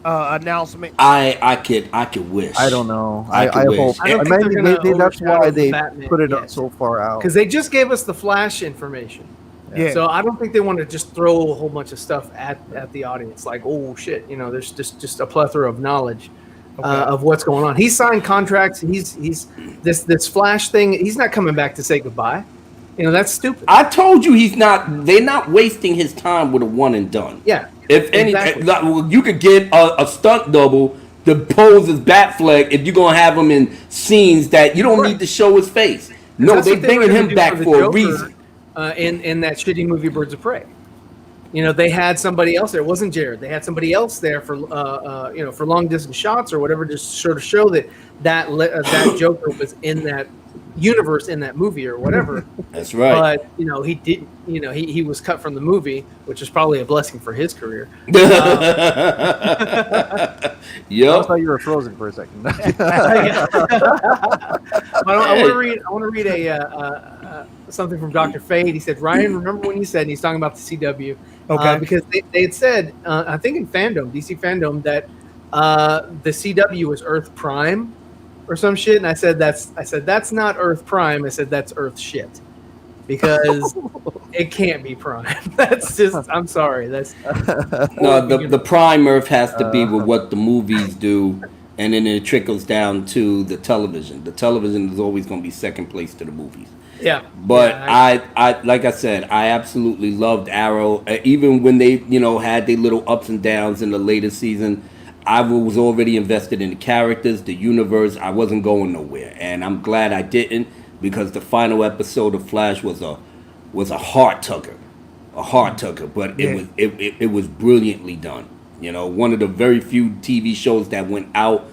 announcement? I could wish. I don't know. I I wish. hope. I don't think they're gonna Maybe that's why overshadow they Batman put it yet. up so far out. Because they just gave us the Flash information. Yeah. So I don't think they want to just throw a whole bunch of stuff at the audience. Like, oh shit, there's just a plethora of knowledge of what's going on. He signed contracts. He's this Flash thing. He's not coming back to say goodbye. That's stupid. I told you they're not wasting his time with a one and done. Yeah. If Exactly. you could get a stunt double to pose as Batfleck if you're gonna have him in scenes that you don't need to show his face. No, That's they're what they were bringing gonna him do back the for a Joker, reason. In that shitty movie Birds of Prey. They had somebody else there. It wasn't Jared. They had somebody else there for for long distance shots or whatever, just sort of show that Joker was in that universe in that movie or whatever. That's right. But he didn't. He was cut from the movie, which is probably a blessing for his career. I thought you were frozen for a second. I want to read a something from Dr. Fade. He said, Ryan, remember when you said, and he's talking about the CW, because they had said, I think in Fandome, DC Fandome, that the CW is Earth Prime or some shit, and I said that's not Earth Prime. I said that's Earth shit, because it can't be Prime. That's just, I'm sorry. That's no, the Prime Earth has to be with what the movies do, and then it trickles down to the television. The television is always going to be second place to the movies. Yeah. But I like I said, I absolutely loved Arrow. Even when they, had their little ups and downs in the later season, I was already invested in the characters, the universe. I wasn't going nowhere, and I'm glad I didn't, because the final episode of Flash was a heart tugger, But it was brilliantly done. One of the very few TV shows that went out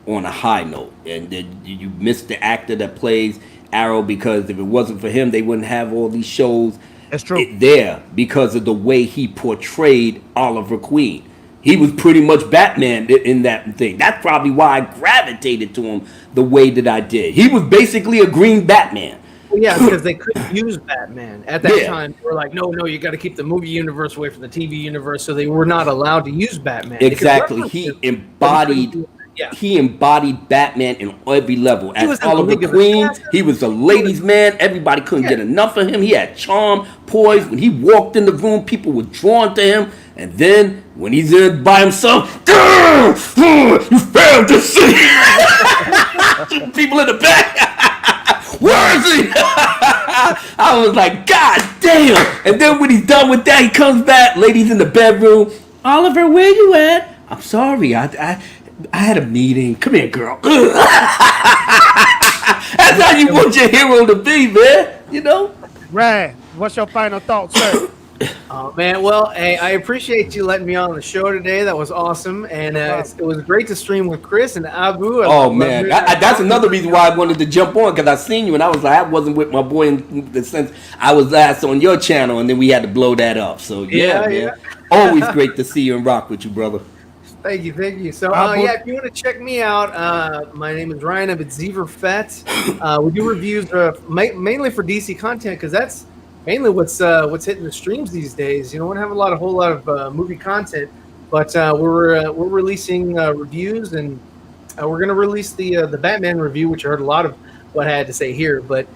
on a high note, and you missed the actor that plays Arrow, because if it wasn't for him, they wouldn't have all these shows. That's true. There, because of the way he portrayed Oliver Queen. He was pretty much Batman in that thing. That's probably why I gravitated to him the way that I did. He was basically a green Batman. Well, yeah, because they couldn't use Batman at that time. They were like, no, you got to keep the movie universe away from the TV universe, so they were not allowed to use Batman. Exactly. He embodied Batman in every level. As Oliver Queen, he was a ladies' man. Everybody couldn't get enough of him. He had charm, poise. When he walked in the room, people were drawn to him. And then when he's in by himself, you failed to see. People in the back, where is he? I was like, God damn. And then when he's done with that, he comes back, ladies in the bedroom. Oliver, where you at? I'm sorry, I had a meeting. Come here, girl. That's how you want your hero to be, man. Ryan, what's your final thoughts, sir? Oh man, well, hey, I appreciate you letting me on the show today. That was awesome, and it was great to stream with Chris and Abu. Man, that's another reason why I wanted to jump on, because I seen you and I was like, I wasn't with my boy in the sense I was last on your channel, and then we had to blow that up. So man, always great to see you and rock with you, brother. Thank you. So if you want to check me out, my name is Ryan. I'm at Zever Fett. We do reviews mainly for DC content, because that's mainly what's hitting the streams these days. We don't have a whole lot of movie content, but we're releasing reviews, and we're going to release the Batman review, which I heard a lot of what I had to say here, but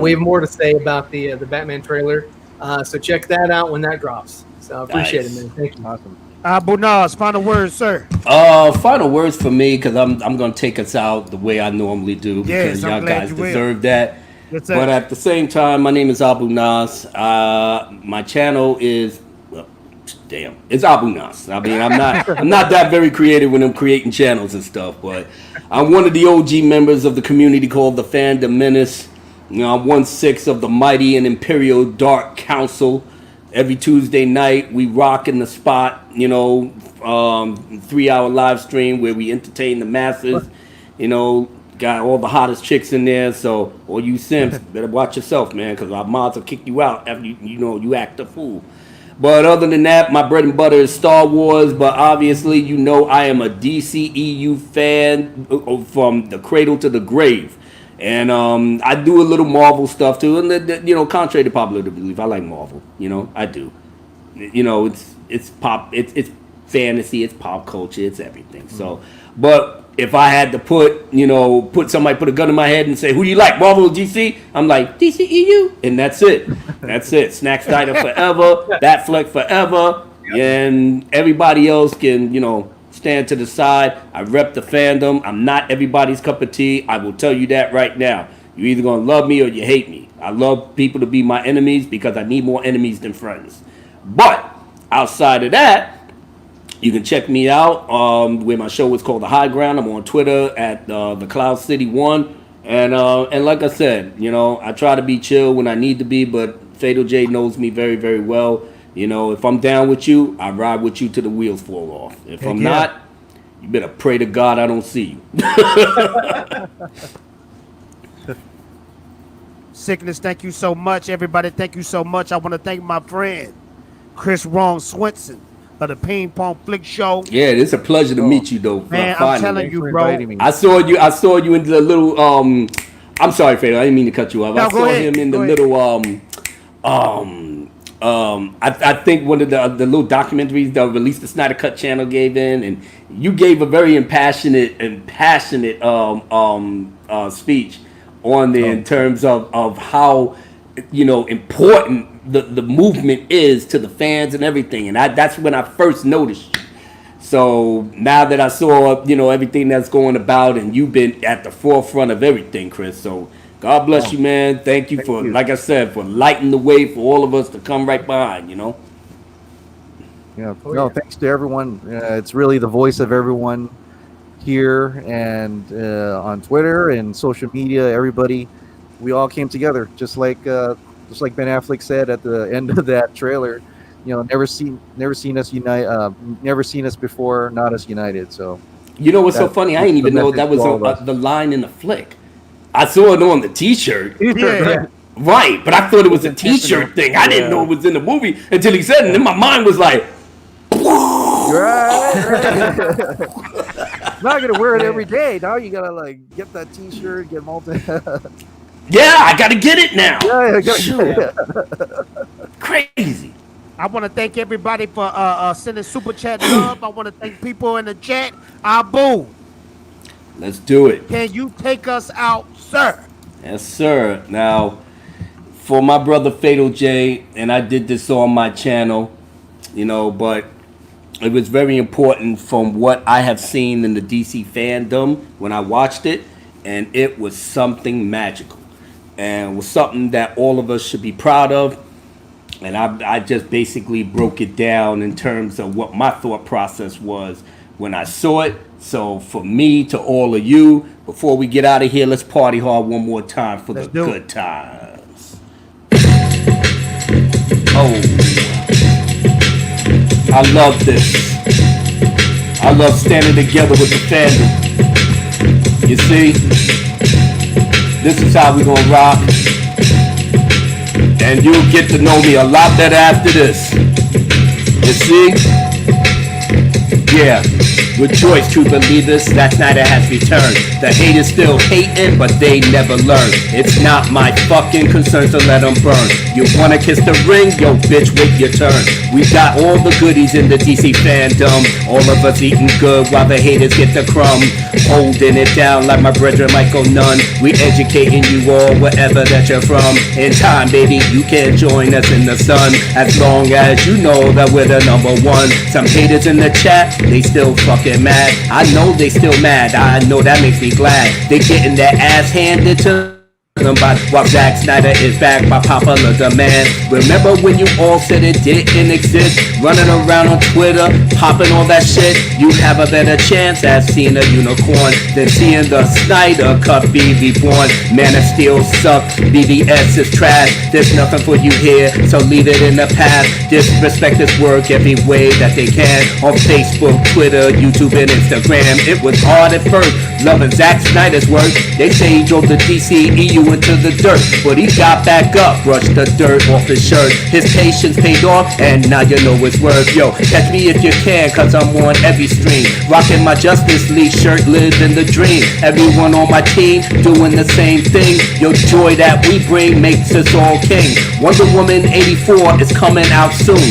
we have more to say about the Batman trailer. So check that out when that drops. So I appreciate it, man. Thank you. Awesome. Abu Nas, final words, sir. Final words for me, because I'm going to take us out the way I normally do, because y'all guys deserve that. Yes, but at the same time, my name is Abu Nas. My channel is, it's Abu Nas. I mean, I'm not that very creative when I'm creating channels and stuff, but I'm one of the OG members of the community called the Fandome Menace. I'm 1/6 of the Mighty and Imperial Dark Council. Every Tuesday night, we rock in the spot, 3-hour live stream where we entertain the masses, got all the hottest chicks in there. So, all you simps, better watch yourself, man, because our mods will kick you out after you act a fool. But other than that, my bread and butter is Star Wars. But obviously, I am a DCEU fan from the cradle to the grave. And I do a little Marvel stuff too, and contrary to popular belief, I like Marvel. I do. It's fantasy, it's pop culture, it's everything. So, but if I had to put a gun in my head and say, who do you like, Marvel or DC? I'm like, DCEU, and that's it. That's it. Zack Snyder forever, Batfleck forever, and everybody else can, stand to the side. I rep the fandom. I'm not everybody's cup of tea. I will tell you that right now. You're either going to love me or you hate me. I love people to be my enemies because I need more enemies than friends. But outside of that, you can check me out where my show is called The High Ground. I'm on Twitter at the Cloud City 1. And like I said, I try to be chill when I need to be, but Fatal J knows me very, very well. If I'm down with you, I ride with you till the wheels fall off. If I'm not, you better pray to God I don't see you. Sickness, thank you so much. Everybody, thank you so much. I want to thank my friend, Chris Ron Swenson of the Pong Flix show. Yeah, it's a pleasure to meet you, though. Man, I'm telling you, bro. I saw you in the little. I'm sorry, Fatal. I didn't mean to cut you off. I saw him in the little. I think one of the little documentaries that released the Snyder Cut channel gave in, and you gave a very passionate speech on there in terms of how important the movement is to the fans and everything, and that's when I first noticed you. So now that I saw everything that's going about, and you've been at the forefront of everything, Chris. So God bless you, man. Thank you for, like I said, for lighting the way for all of us to come right behind. Yeah. Thanks to everyone. It's really the voice of everyone here and on Twitter and social media. Everybody, we all came together, just like Ben Affleck said at the end of that trailer. Never seen us unite. Never seen us before, not us united. So what's so funny? I didn't even know that was the line in the flick. I saw it on the T-shirt. Yeah. Right, but I thought it was a T-shirt thing. I didn't know it was in the movie until he said it, and then my mind was like, right. Not gonna wear it every day. Now you gotta get that T-shirt, get multi. Yeah, I gotta get it now. Yeah, I gotta Crazy. I want to thank everybody for sending super chat love. I want to thank people in the chat. Abu, let's do it. Can you take us out, sir? Yes, sir. Now, for my brother Fatal J, and I did this on my channel, but it was very important from what I have seen in the DC fandom when I watched it, and it was something magical, and was something that all of us should be proud of. And I just basically broke it down in terms of what my thought process was when I saw it. So for me, to all of you, before we get out of here, let's party hard one more time for the good times. Oh, I love this. I love standing together with the fandom. You see, this is how we gonna rock. And you'll get to know me a lot better after this. You see? Yeah. Rejoice, true believers, Zack Snyder has returned. The haters still hating, but they never learn. It's not my fucking concern, so let them burn. You wanna kiss the ring? Yo, bitch, wait your turn. We got all the goodies in the DC fandom. All of us eating good while the haters get the crumb. Holding it down like my brethren Michael Nunn. We educating you all wherever that you're from. In time, baby, you can join us in the sun. As long as you know that we're the number one. Some haters in the chat, they still fucking mad. I know they still mad. I know that makes me glad. They getting their ass handed to them while Zack Snyder is back by popular demand. Remember when you all said it didn't exist? Running around on Twitter, popping all that shit. You have a better chance at seeing a unicorn than seeing the Snyder Cut be reborn. Man of Steel sucks, BBS is trash. There's nothing for you here, so leave it in the past. Disrespect this work every way that they can. On Facebook, Twitter, YouTube, and Instagram. It was hard at first, loving Zack Snyder's work. They say he drove the DCEU into the dirt, but he got back up, brushed the dirt off his shirt. His patience paid off, and now you know his worth. Yo, catch me if you can, cause I'm on every stream. Rocking my Justice League shirt, living the dream. Everyone on my team doing the same thing. Yo, joy that we bring makes us all king. Wonder Woman 84 is coming out soon.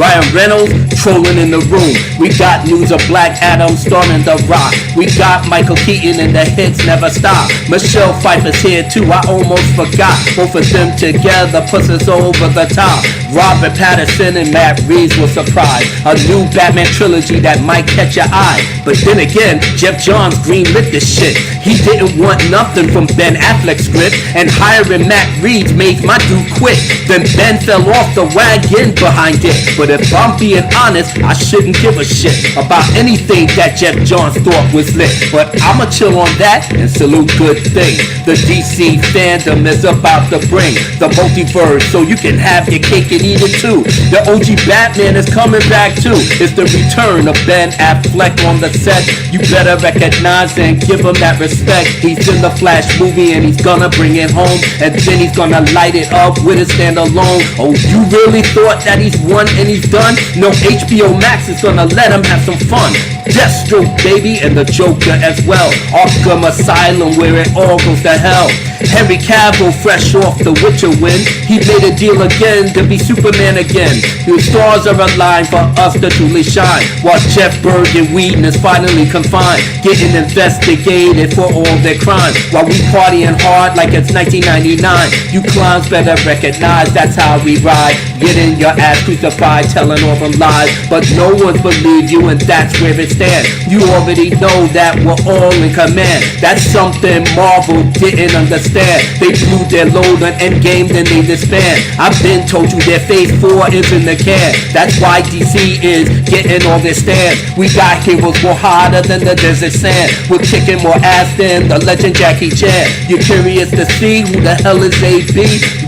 Ryan Reynolds trolling in the room. We got news of Black Adam storming The Rock. We got Michael Keaton and the hits never stop. Michelle Pfeiffer's here too, I almost forgot. Both of them together puts us over the top. Robert Pattinson and Matt Reeves were surprised. A new Batman trilogy that might catch your eye. But then again, Jeff Johns greenlit this shit. He didn't want nothing from Ben Affleck's script, and hiring Matt Reeves made my dude quit. Then Ben fell off the wagon behind it. But if I'm being honest, I shouldn't give a shit about anything that Jeff Johns thought was lit. But I'ma chill on that and salute good things. The DC fandom is about to bring the multiverse so you can have your cake and eat it too. The OG Batman is coming back too. It's the return of Ben Affleck on the set. You better recognize and give him that respect. He's in the Flash movie and he's gonna bring it home, and then he's gonna light it up with a standalone. Oh, you really thought that he's won and he's done? No, HBO Max is gonna let him have some fun. Deathstroke, baby, and the Joker as well. Arkham Asylum, where it all goes to hell. Henry Cavill, fresh off the Witcher win, he made a deal again to be Superman again. The stars are aligned for us to truly shine, while Jeff Bergen Whedon is finally confined, getting investigated for all their crimes, while we partying hard like it's 1999. You clowns better recognize that's how we ride, getting your ass crucified, telling all them lies, but no one believes you, and that's where it stands. You already know that we're all in command. That's something Marvel didn't understand. They blew their load on Endgame, then they disband. I've been told you their phase 4 is in the can. That's why DC is getting all their stands. We got heroes more harder than the desert sand. We're kicking more ass than the legend Jackie Chan. You're curious to see who the hell is AB?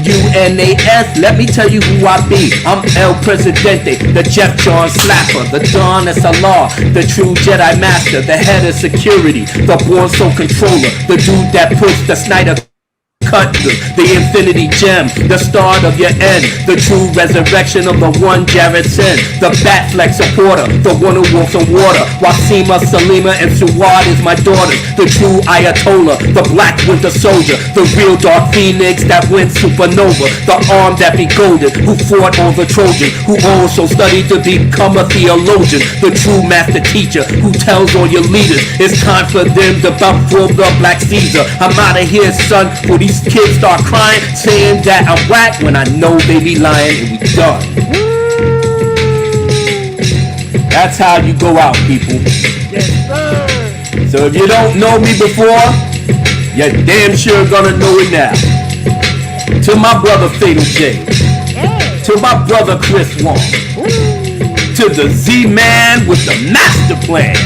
UNAS, let me tell you who I be. I'm El Presidente, the Jeff John Slapper, the Don SLR, the true Jedi Master, the head of security, the born soul controller, the dude that puts the Snyder Cut, the infinity gem, the start of your end, the true resurrection of the one Jared Sin, the Batfleck supporter, the one who walks on water. Wasima, Salima, and Suwad is my daughter, the true Ayatollah, the Black Winter Soldier, the real Dark Phoenix that went supernova, the arm that be golden, who fought all the Trojans, who also studied to become a theologian, the true master teacher who tells all your leaders it's time for them to bow for the Black Caesar. I'm out of here, son, for these kids start crying, saying that I'm whack when I know they be lying, and we done. That's how you go out, people. Yes, sir. So if you don't know me before, you're damn sure gonna know it now. To my brother Fatal J, to my brother Chris Wong, to the Z-Man with the master plan.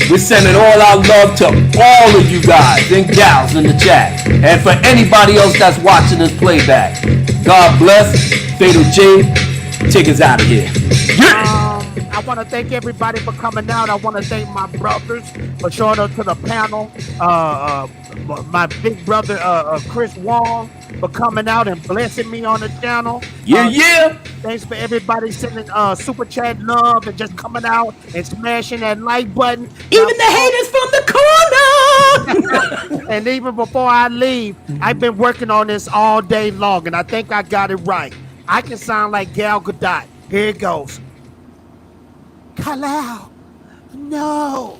We're sending all our love to all of you guys and gals in the chat. And for anybody else that's watching this playback, God bless. Fatal J, take us out of here. I want to thank everybody for coming out. I want to thank my brothers for showing up to the panel. My big brother, Chris Wong, for coming out and blessing me on the channel. Yeah. Thanks for everybody sending super chat love and just coming out and smashing that like button. Even the haters from the corner. And even before I leave, I've been working on this all day long, and I think I got it right. I can sound like Gal Gadot. Here it goes. Kal-El, no.